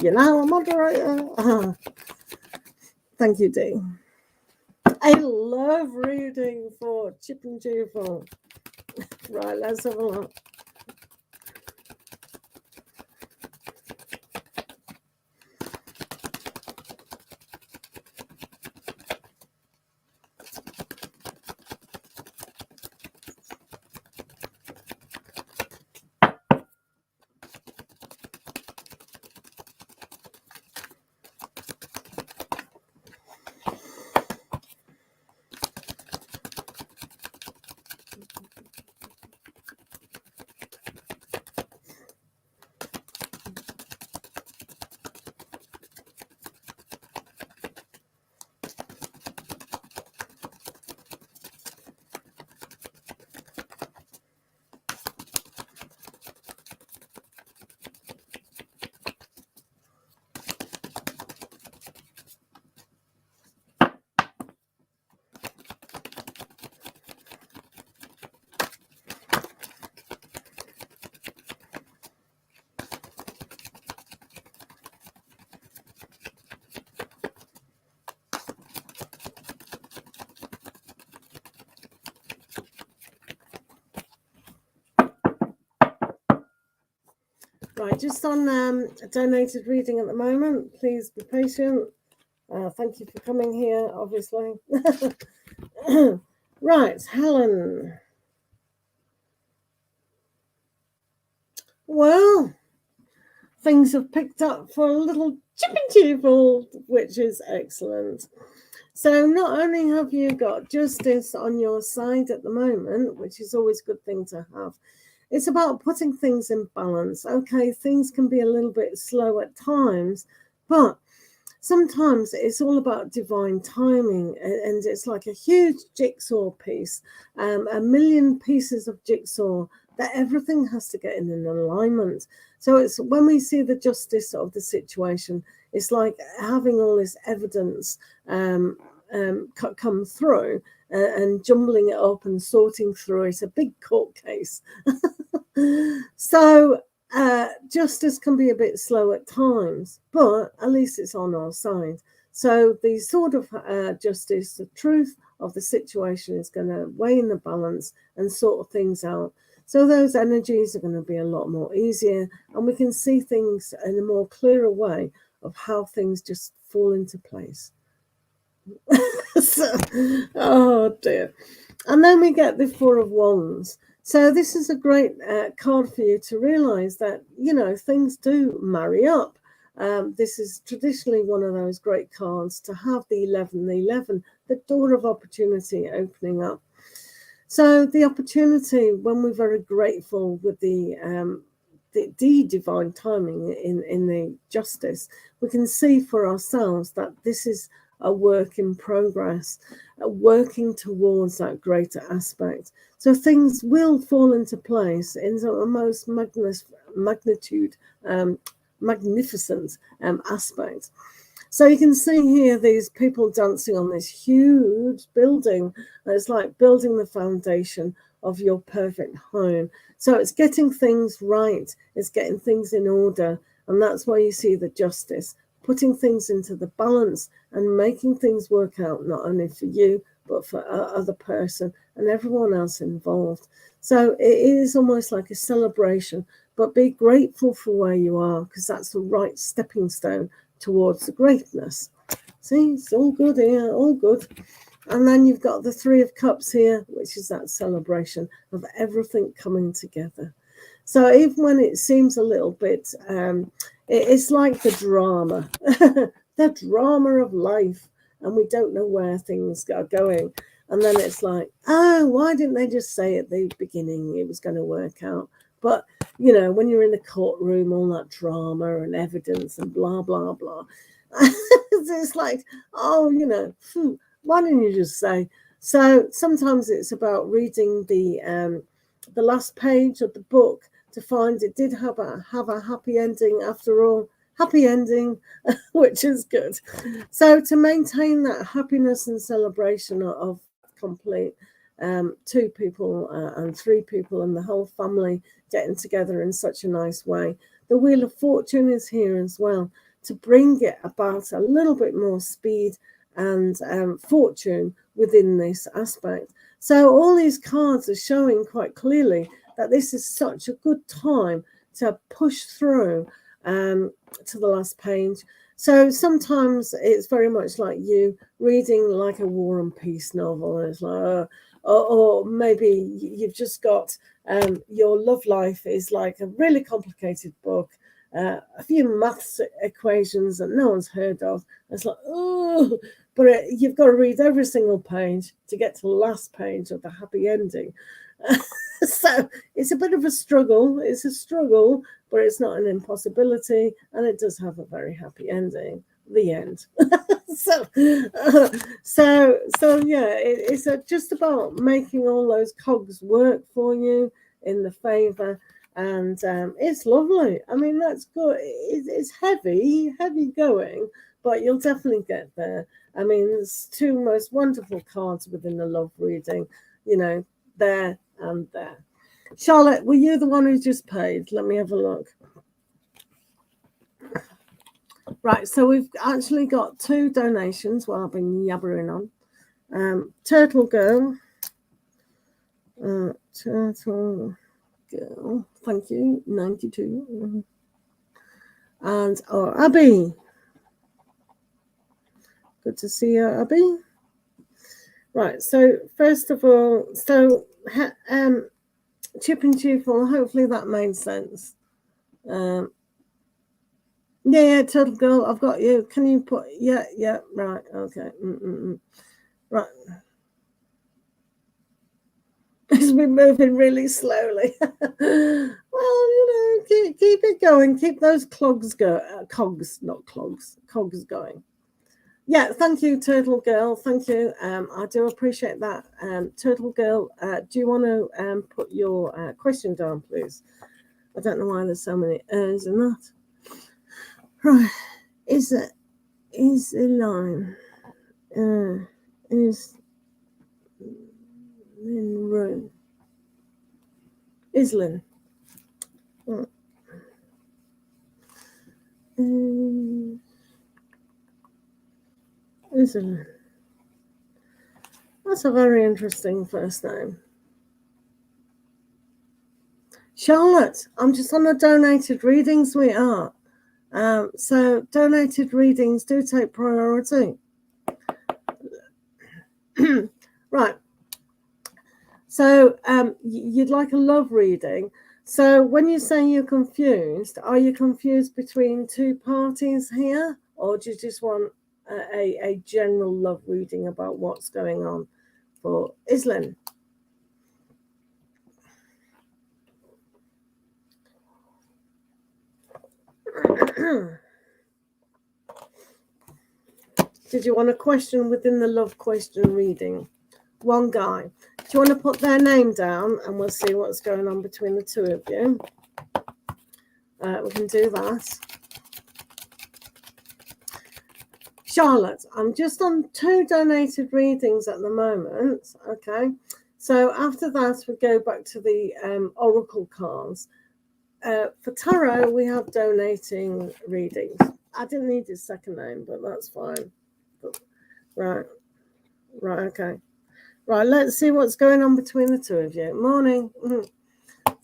You're now a moderator. Thank you, Dee. I love reading for Chip and Cheerful. Right, let's have a look. Right, just on a donated reading at the moment. Please be patient. Thank you for coming here, obviously. Right, Helen. Well, things have picked up for a little chippy which is excellent. So not only have you got justice on your side at the moment, which is always a good thing to have, it's about putting things in balance. Okay, things can be a little bit slow at times, but sometimes it's all about divine timing, and it's like a huge jigsaw piece, a million pieces of jigsaw that everything has to get in an alignment. So it's when we see the justice of the situation, it's like having all this evidence come through and jumbling it up and sorting through it. It's a big court case. So justice can be a bit slow at times, but at least it's on our side. So the sort of justice, the truth of the situation is going to weigh in the balance and sort things out. So those energies are going to be a lot more easier, and we can see things in a more clearer way of how things just fall into place. So, oh dear. And then we get the Four of Wands. So this is a great card for you to realize that, you know, things do marry up. This is traditionally one of those great cards to have the 11, the door of opportunity opening up. So the opportunity, when we're very grateful with the divine timing in the justice, we can see for ourselves that this is a work in progress, working towards that greater aspect. So things will fall into place in the most magnificent aspect. So you can see here these people dancing on this huge building. It's like building the foundation of your perfect home. So it's getting things right. It's getting things in order. And that's why you see the justice, putting things into the balance and making things work out, not only for you, but for other person and everyone else involved. So it is almost like a celebration, but be grateful for where you are, because that's the right stepping stone towards the greatness. See, it's all good here, all good. And then you've got the Three of Cups here, which is that celebration of everything coming together. So even when it seems a little bit, it's like the drama, the drama of life, and we don't know where things are going. And then it's like, oh, why didn't they just say at the beginning it was going to work out? But, you know, when you're in the courtroom, all that drama and evidence and blah, blah, blah. It's like, oh, you know, why didn't you just say? So sometimes it's about reading the last page of the book to find it did have a happy ending after all. Happy ending, which is good. So to maintain that happiness and celebration of complete, 2 people and 3 people and the whole family getting together in such a nice way. The Wheel of Fortune is here as well to bring it about a little bit more speed and fortune within this aspect. So all these cards are showing quite clearly that this is such a good time to push through to the last page. So sometimes it's very much like you reading like a War and Peace novel, and it's like, or maybe you've just got your love life is like a really complicated book, a few maths equations that no one's heard of. It's like, oh, but you've got to read every single page to get to the last page of the happy ending. So it's a bit of a struggle. It's a struggle, but it's not an impossibility, and it does have a very happy ending. The end. So yeah, it's just about making all those cogs work for you in the favor, and it's lovely. I mean, that's good. It's heavy going, but you'll definitely get there. I mean, there's 2 most wonderful cards within the love reading, you know, there and there. Charlotte, were you the one who just paid? Let me have a look. Right, so we've actually got 2 donations while I've been yabbering on. Turtle Girl. Turtle Girl, thank you, 92. And Abby. Good to see you, Abby. Right, so first of all, chip and cheerful, hopefully that made sense. Yeah, Turtle Girl, I've got you. Can you put, yeah, right, okay. Right. It's been moving really slowly. Well, keep it going. Keep those cogs, not clogs, cogs going. Yeah, thank you, Turtle Girl. Thank you. I do appreciate that. Turtle Girl, do you want to put your question down, please? I don't know why there's so many errs in that. Right. Is the line is in room? Islin. Islin. That's a very interesting first name. Charlotte, I'm just on a donated reading, sweetheart. So donated readings do take priority. Right. So you'd like a love reading. So when you say you're confused, are you confused between two parties here? Or do you just want a general love reading about what's going on for Islin? Did you want a question within the love question reading? One guy. Do you want to put their name down and we'll see what's going on between the two of you? We can do that. Charlotte, I'm just on 2 donated readings at the moment. Okay. So after that, we go back to the oracle cards. For tarot, we have donating readings. I didn't need his second name, but that's fine. Right, okay. Right, let's see what's going on between the two of you. Morning.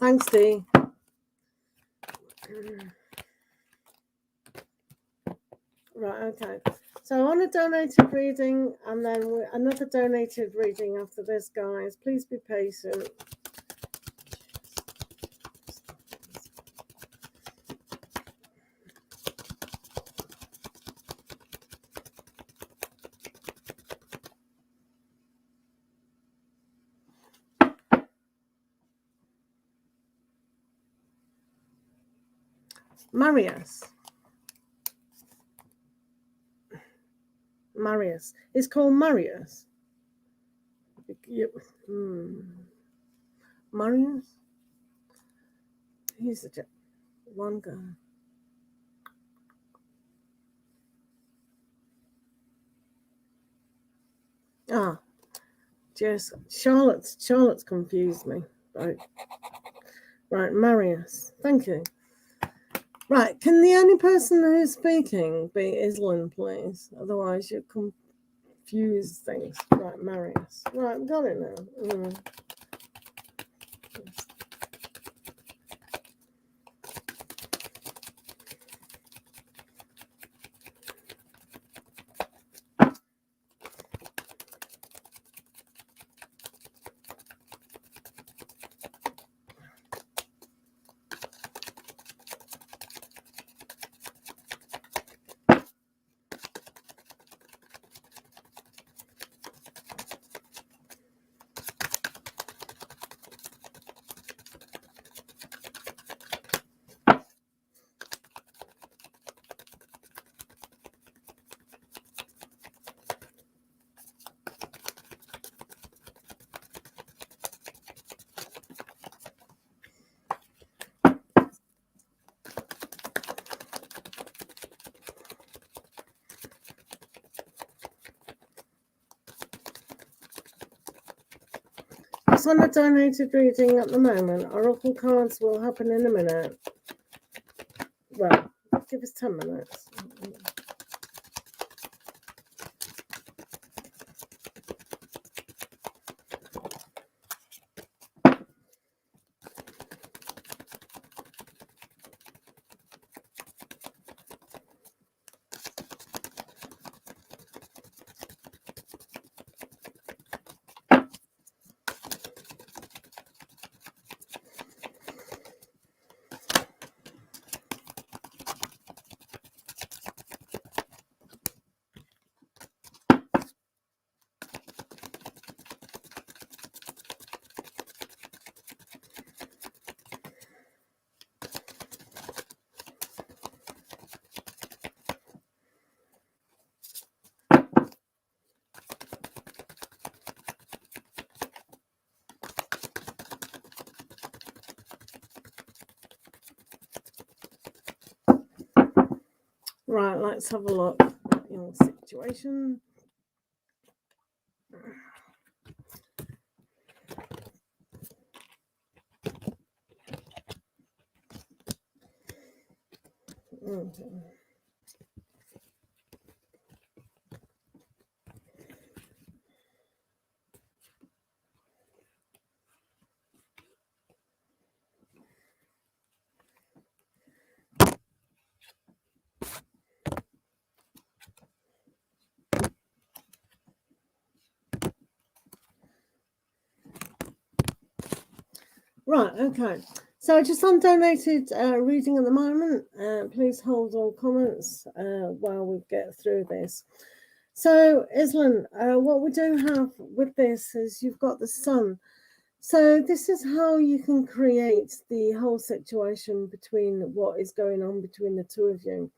Thanks, Dee. Right, okay. So on a donated reading, and then another donated reading after this, guys. Please be patient. Marius. It's called Marius. Marius? He's the one guy. Just Charlotte's confused me. Right, Marius. Thank you. Right, can the only person who's speaking be Islin, please? Otherwise you confuse things. Right, Marius. Right, I've got it now. It's on a donated reading at the moment. Oracle cards will happen in a minute. Well, give us 10 minutes. Right, let's have a look at your situation. Okay. Right, okay. So just on donated reading at the moment. Please hold all comments while we get through this. So, Islan, what we do have with this is you've got the sun. So this is how you can create the whole situation between what is going on between the two of you.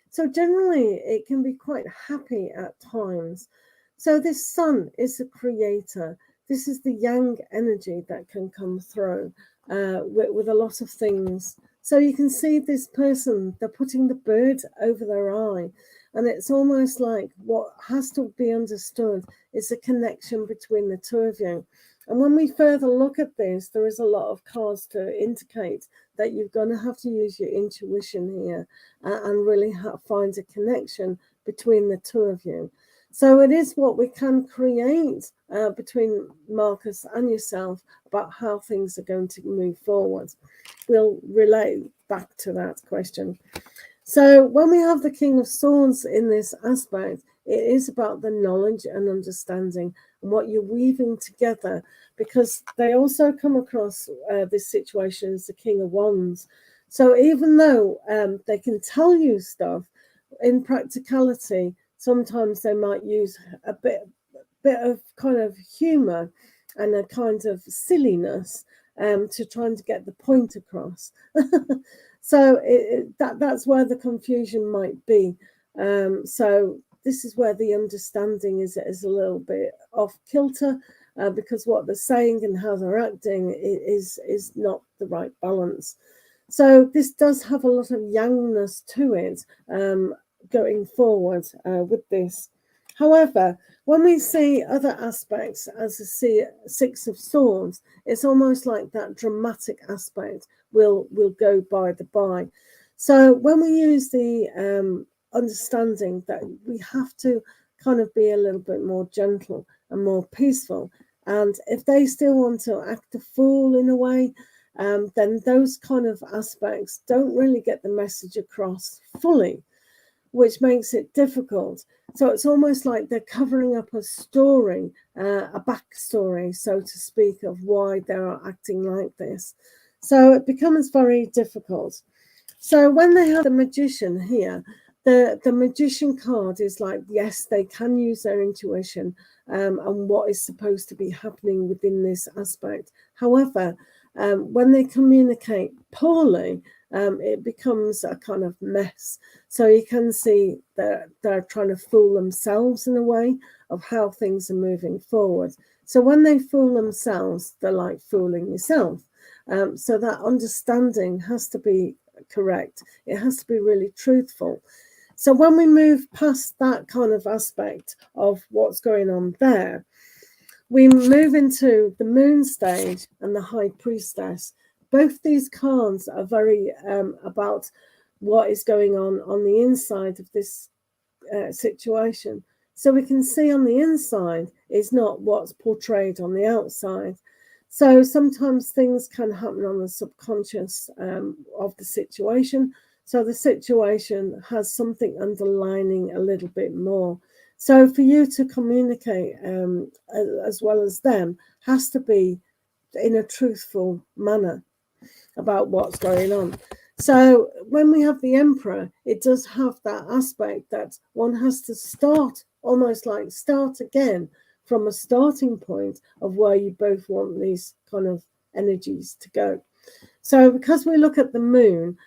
So generally, it can be quite happy at times. So this sun is the creator. This is the yang energy that can come through with a lot of things. So you can see this person, they're putting the bird over their eye. And it's almost like what has to be understood is a connection between the two of you. And when we further look at this, there is a lot of cards to indicate that you're going to have to use your intuition here and really find a connection between the two of you. So it is what we can create between Marcus and yourself about how things are going to move forward. We'll relate back to that question. So when we have the King of Swords in this aspect, it is about the knowledge and understanding and what you're weaving together, because they also come across this situation as the King of Wands. So even though they can tell you stuff, in practicality, sometimes they might use a bit of kind of humor and a kind of silliness to trying to get the point across. So that's where the confusion might be. So this is where the understanding is a little bit off kilter because what they're saying and how they're acting is not the right balance. So this does have a lot of yangness to it going forward with this. However, when we see other aspects as the Six of Swords, it's almost like that dramatic aspect will go by the by. So when we use the understanding that we have to kind of be a little bit more gentle and more peaceful, and if they still want to act a fool in a way, then those kind of aspects don't really get the message across fully, which makes it difficult. So it's almost like they're covering up a story, a backstory, so to speak, of why they're acting like this. So it becomes very difficult. So when they have the Magician here, the Magician card is like, yes, they can use their intuition and what is supposed to be happening within this aspect. However, when they communicate poorly, it becomes a kind of mess. So you can see that they're trying to fool themselves in a way of how things are moving forward. So when they fool themselves, they're like fooling yourself. So that understanding has to be correct. It has to be really truthful. So when we move past that kind of aspect of what's going on there, we move into the Moon stage and the High Priestess. Both these cards are very about what is going on the inside of this situation. So we can see on the inside is not what's portrayed on the outside. So sometimes things can happen on the subconscious of the situation. So the situation has something underlining a little bit more. So for you to communicate as well as them has to be in a truthful manner about what's going on. So when we have the Emperor, it does have that aspect that one has to start, almost like start again from a starting point of where you both want these kind of energies to go. So because we look at the Moon,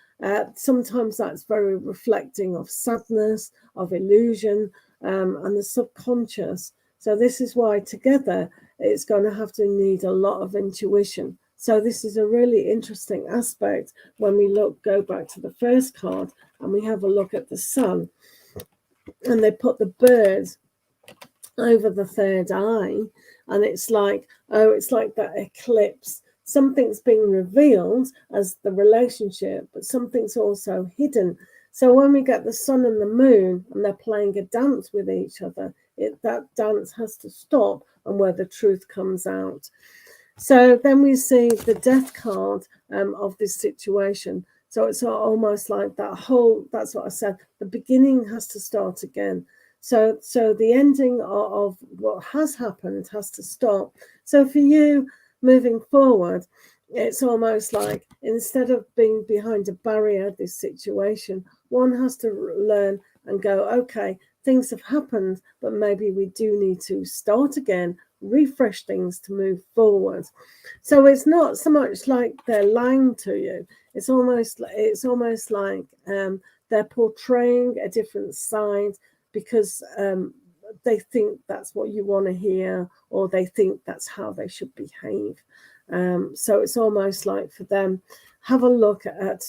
sometimes that's very reflecting of sadness, of illusion, and the subconscious. So this is why together it's going to have to need a lot of intuition. So this is a really interesting aspect when we go back to the first card and we have a look at the sun, and they put the bird over the third eye, and it's like, oh, it's like that eclipse. Something's being revealed as the relationship, but something's also hidden. So when we get the sun and the moon and they're playing a dance with each other, that dance has to stop, and where the truth comes out. So then we see the death card of this situation. So it's almost like that's what I said, the beginning has to start again. So the ending of what has happened has to stop. So for you moving forward, it's almost like instead of being behind a barrier, this situation, one has to learn and go, okay, things have happened, but maybe we do need to start again, refresh things to move forward. So it's not so much like they're lying to you. It's almost like they're portraying a different side because they think that's what you want to hear, or they think that's how they should behave. So it's almost like for them, have a look at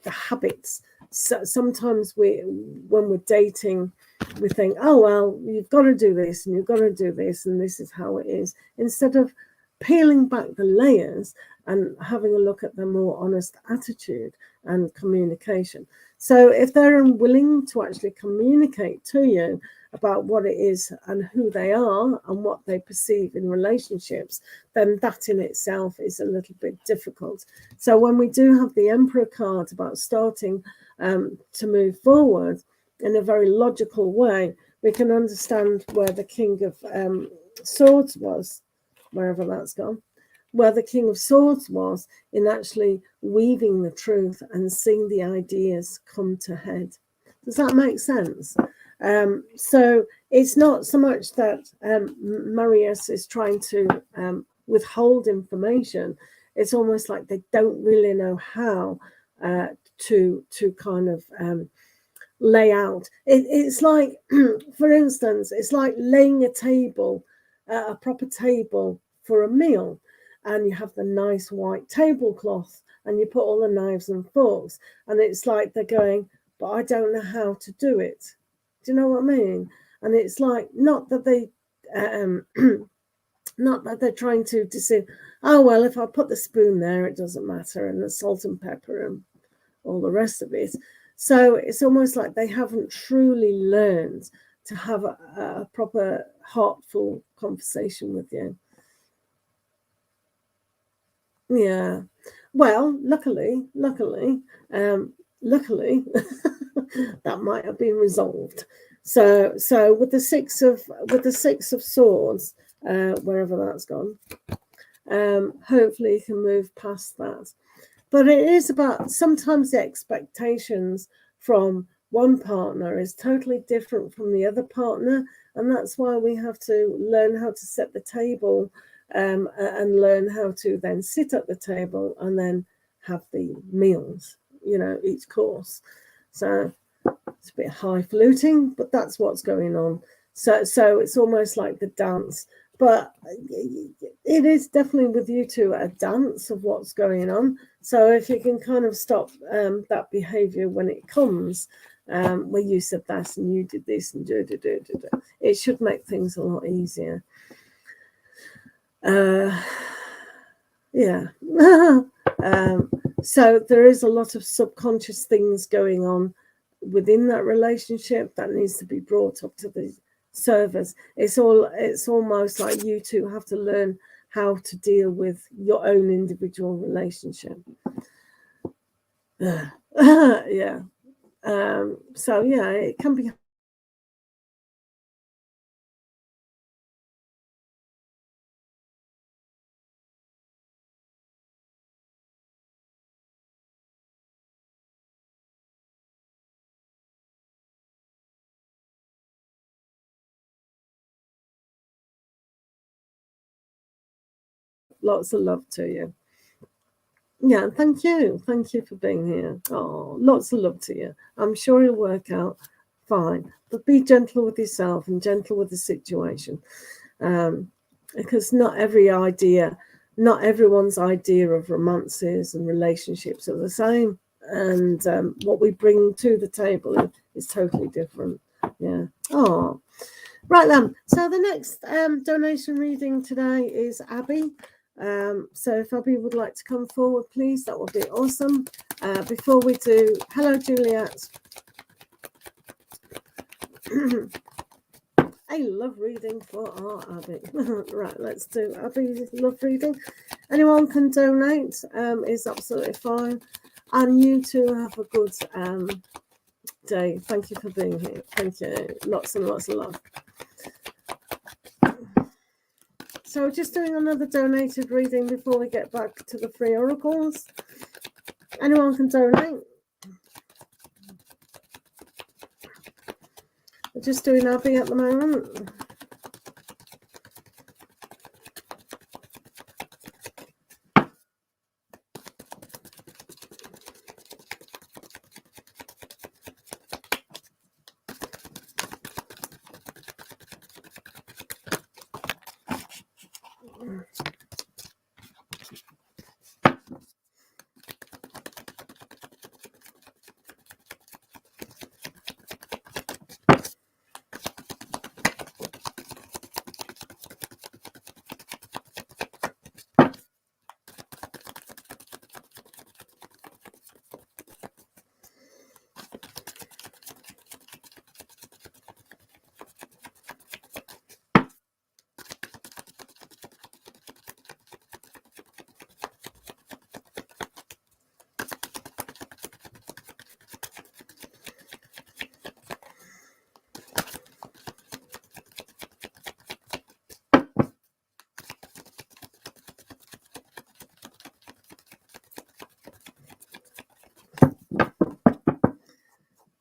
the habits. So sometimes when we're dating, we think, oh, well, you've got to do this and you've got to do this and this is how it is, instead of peeling back the layers and having a look at the more honest attitude and communication. So if they're unwilling to actually communicate to you about what it is and who they are and what they perceive in relationships, then that in itself is a little bit difficult. So when we do have the Emperor card about starting to move forward in a very logical way, we can understand where the King of Swords was, wherever that's gone, where the King of Swords was in actually weaving the truth and seeing the ideas come to head. Does that make sense? So it's not so much that Marius is trying to withhold information. It's almost like they don't really know how to kind of lay out. It's like, for instance, it's like laying a table, a proper table for a meal, and you have the nice white tablecloth and you put all the knives and forks, and it's like they're going, but I don't know how to do it. Do you know what I mean? And it's like, not that they're trying to deceive. Oh, well, if I put the spoon there, it doesn't matter, and the salt and pepper and all the rest of it. So it's almost like they haven't truly learned to have a proper heartful conversation with you. Yeah. Well, luckily, that might have been resolved. So with the six of swords, wherever that's gone, hopefully you can move past that. But it is about, sometimes the expectations from one partner is totally different from the other partner, and that's why we have to learn how to set the table. And learn how to then sit at the table and then have the meals, each course. So it's a bit highfalutin, but that's what's going on. So it's almost like the dance, but it is definitely with you two a dance of what's going on. So if you can kind of stop that behavior when it comes, where you said that and you did this and it should make things a lot easier. Yeah. So there is a lot of subconscious things going on within that relationship that needs to be brought up to the surface. It's almost like you two have to learn how to deal with your own individual relationship. Yeah. So yeah, it can be lots of love to you. Yeah, thank you. Thank you for being here. Oh, lots of love to you. I'm sure it'll work out fine. But be gentle with yourself and gentle with the situation. Because not every idea not everyone's idea of romances and relationships are the same. And what we bring to the table is totally different. Yeah. Oh, right then. So the next donation reading today is Abby. So if Abby would like to come forward, please, that would be awesome. Before we do, hello, Juliet. I love reading for our Abby. Right, let's do Abby's love reading. Anyone can donate, is absolutely fine. And you two have a good day. Thank you for being here. Thank you. Lots and lots of love. So just doing another donated reading before we get back to the free oracles. Anyone can donate. We're just doing Abby at the moment.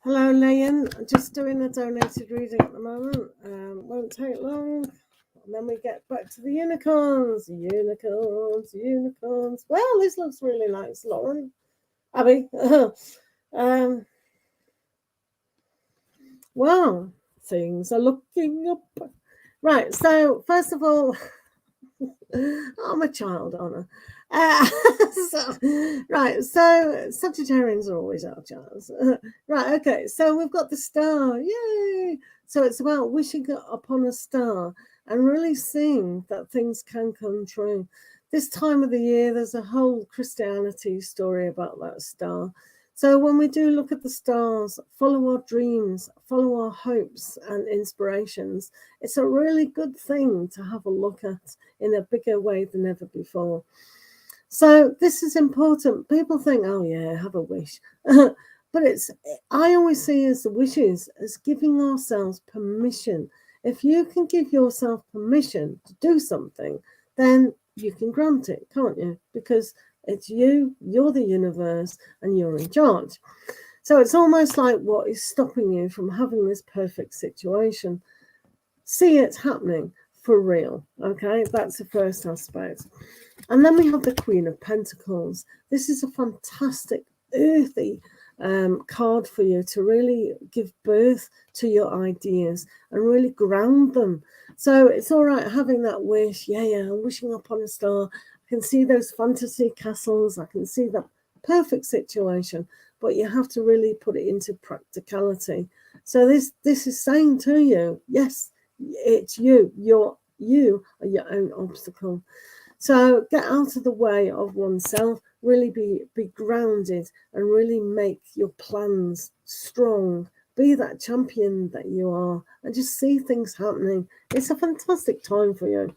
Hello, Leon. Just doing a donated reading at the moment. Won't take long. And then we get back to the unicorns. Unicorns, unicorns. Well, this looks really nice, Lauren. Abby. Wow, things are looking up. Right, so first of all, I'm a child, aren't I? So Sagittarians are always our childs. Right, okay, so we've got the star. Yay! So it's about wishing upon a star and really seeing that things can come true. This time of the year, there's a whole Christianity story about that star. So when we do look at the stars, follow our dreams, follow our hopes and inspirations, it's a really good thing to have a look at in a bigger way than ever before. So this is important. People think, oh yeah, have a wish. But I always see as the wishes as giving ourselves permission. If you can give yourself permission to do something, then you can grant it, can't you? Because it's you're the universe, and you're in charge. So it's almost like what is stopping you from having this perfect situation. See it happening for real. Okay, that's the first aspect. And then we have the Queen of Pentacles. This is a fantastic earthy card for you to really give birth to your ideas and really ground them. So it's all right having that wish. Yeah, I'm wishing upon a star. I can see those fantasy castles. I can see the perfect situation, but you have to really put it into practicality. So this is saying to you, yes, it's you. You are your own obstacle. So get out of the way of oneself, really be grounded and really make your plans strong. Be that champion that you are and just see things happening. It's a fantastic time for you.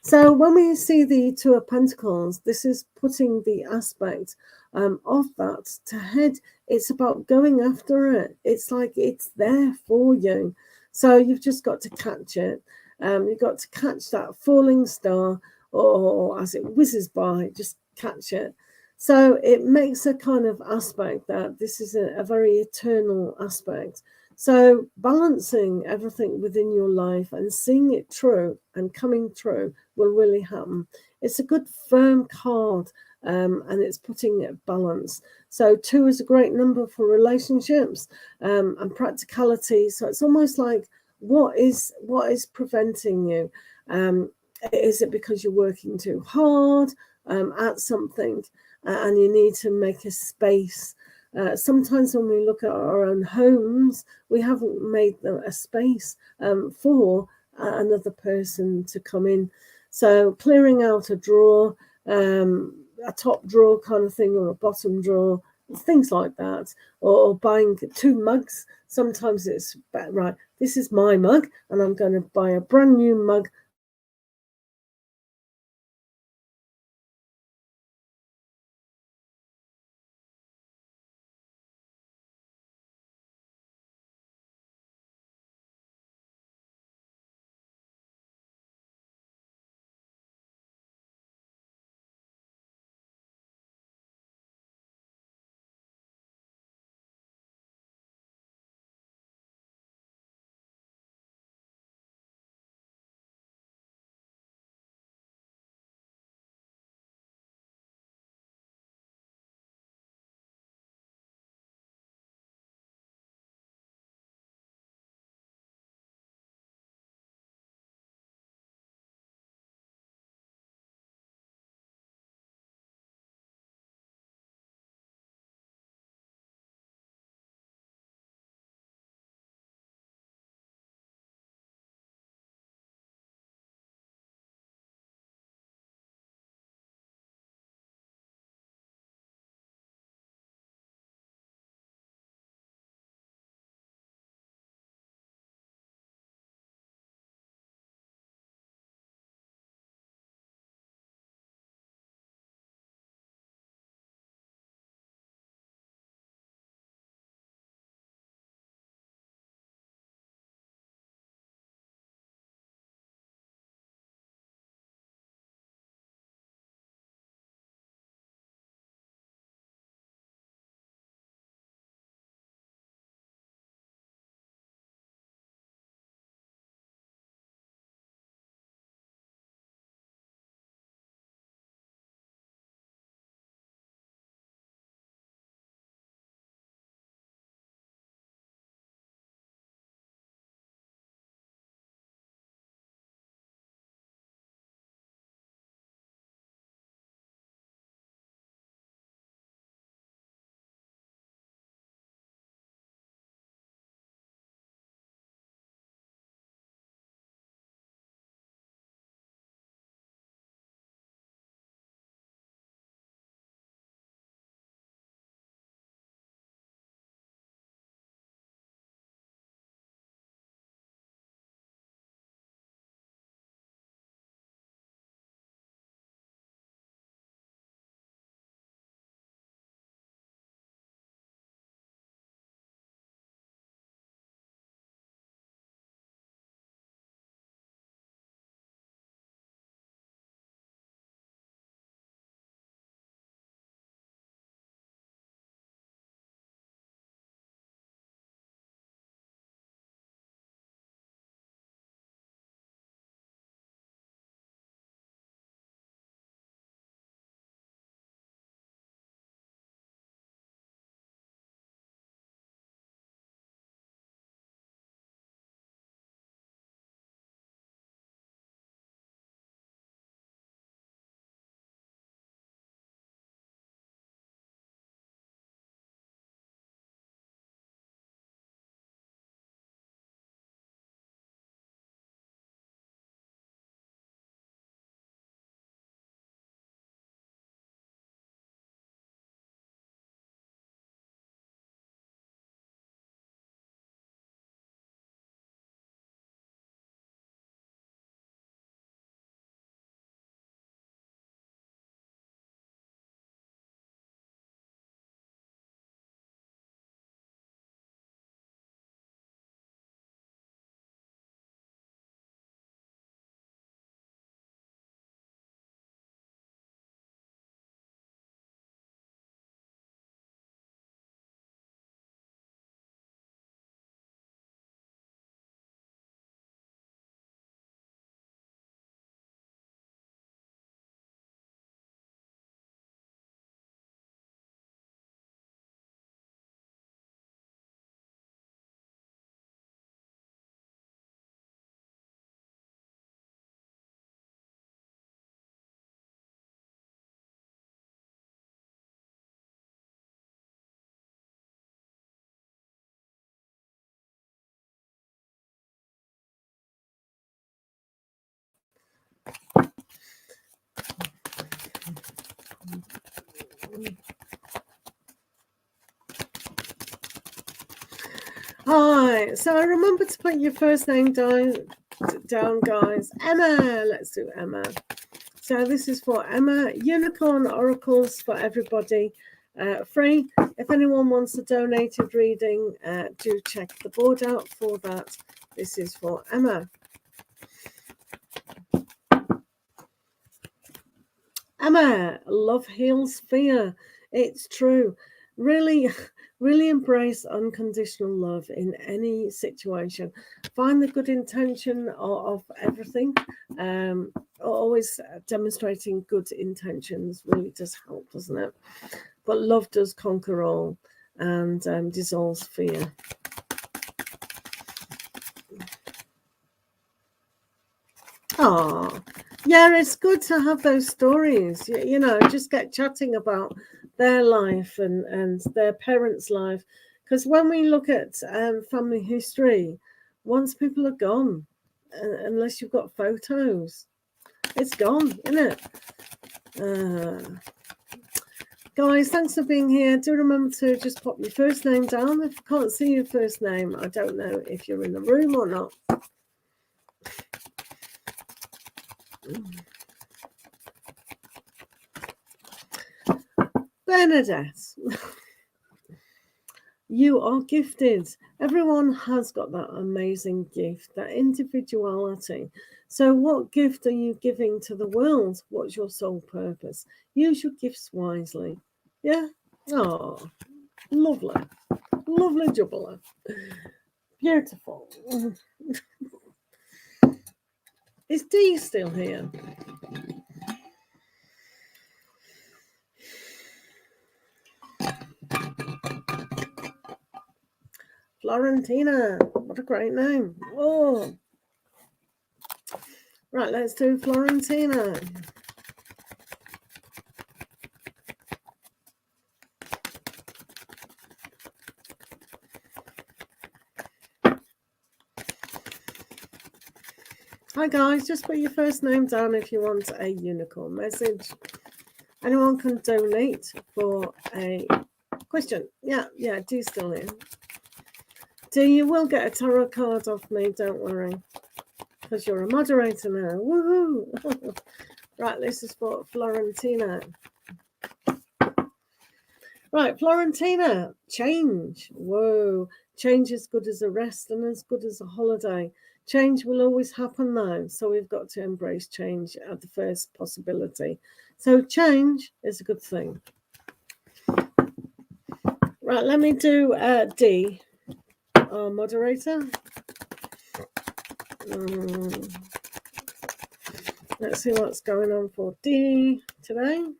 So when we see the Two of Pentacles, this is putting the aspect of that to head. It's about going after it. It's like it's there for you. So you've just got to catch it. You've got to catch that falling star, or as it whizzes by, just catch it. So it makes a kind of aspect that this is a very eternal aspect. So balancing everything within your life and seeing it through and coming through will really happen. It's a good firm card, and it's putting it balance. So 2 is a great number for relationships and practicality. So it's almost like what is preventing you? Is it because you're working too hard at something and you need to make a space? Sometimes when we look at our own homes, we haven't made a space for another person to come in. So clearing out a drawer, a top drawer kind of thing, or a bottom drawer, things like that, or buying 2 mugs. Sometimes it's right, this is my mug and I'm going to buy a brand new mug Hi. So remember to put your first name down, guys. Emma. Let's do Emma. So this is for Emma. Unicorn oracles for everybody. Free. If anyone wants a donated reading, do check the board out for that. This is for Emma. Emma, love heals fear. It's true. Really, really embrace unconditional love in any situation. Find the good intention of everything. Always demonstrating good intentions really does help, doesn't it? But love does conquer all and dissolves fear. Oh, yeah, it's good to have those stories, you know, just get chatting about their life and their parents' life. Because when we look at family history, once people are gone, unless you've got photos, it's gone, isn't it? Guys, thanks for being here. Do remember to just pop your first name down. If I can't see your first name, I don't know if you're in the room or not. Bernadette, you are gifted. Everyone has got that amazing gift, that individuality. So what gift are you giving to the world? What's your sole purpose? Use your gifts wisely. Yeah? Oh, lovely. Lovely jubbler. Beautiful. Is Dee still here? Florentina. What a great name. Oh. Right, let's do Florentina. Hi guys, just put your first name down if you want a unicorn message. Anyone can donate for a question. Yeah, Dee's still here. Dee, you will get a tarot card off me, don't worry. Because you're a moderator now. Woohoo! Right, this is for Florentina. Right, Florentina, change. Whoa, change is good as a rest and as good as a holiday. Change will always happen now, so we've got to embrace change at the first possibility. So change is a good thing. Right, let me do D, our moderator. Let's see what's going on for D today.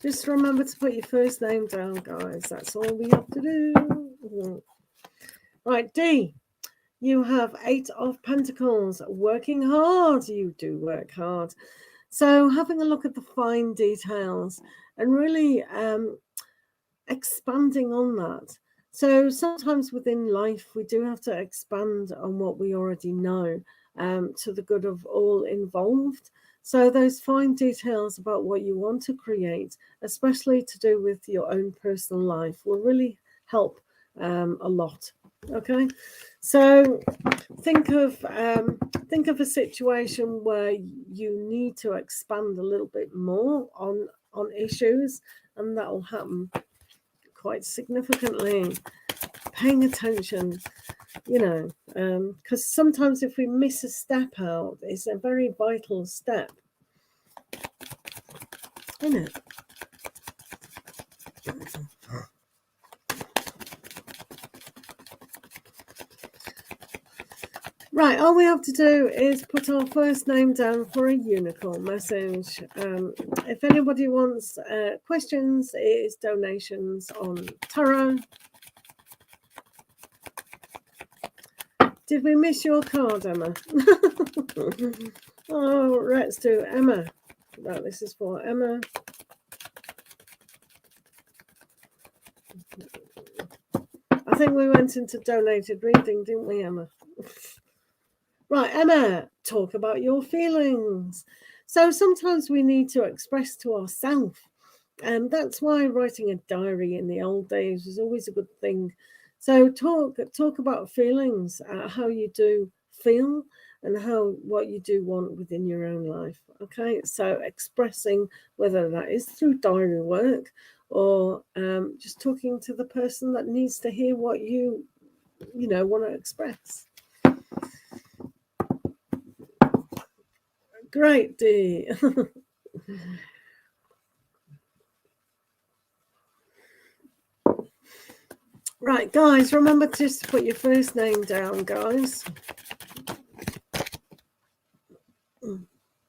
Just remember to put your first name down, guys. That's all we have to do. Right, D. You have 8 of Pentacles. Working hard. You do work hard. So having a look at the fine details and really expanding on that. So sometimes within life, we do have to expand on what we already know to the good of all involved. So those fine details about what you want to create, especially to do with your own personal life, will really help a lot. Okay, so think of a situation where you need to expand a little bit more on issues, and that will happen quite significantly. Paying attention, you know, because sometimes if we miss a step out, it's a very vital step, isn't it? Right, all we have to do is put our first name down for a unicorn message. If anybody wants questions, it is donations on tarot. Did we miss your card, Emma? Oh, let's do Emma. Right, this is for Emma. I think we went into donated reading, didn't we, Emma? Right, Emma, talk about your feelings. So sometimes we need to express to ourselves. And that's why writing a diary in the old days was always a good thing. So talk about feelings, how you do feel, and what you do want within your own life. Okay, so expressing, whether that is through diary work or just talking to the person that needs to hear what you want to express. Great, Dee. Right, guys, remember just to put your first name down, guys.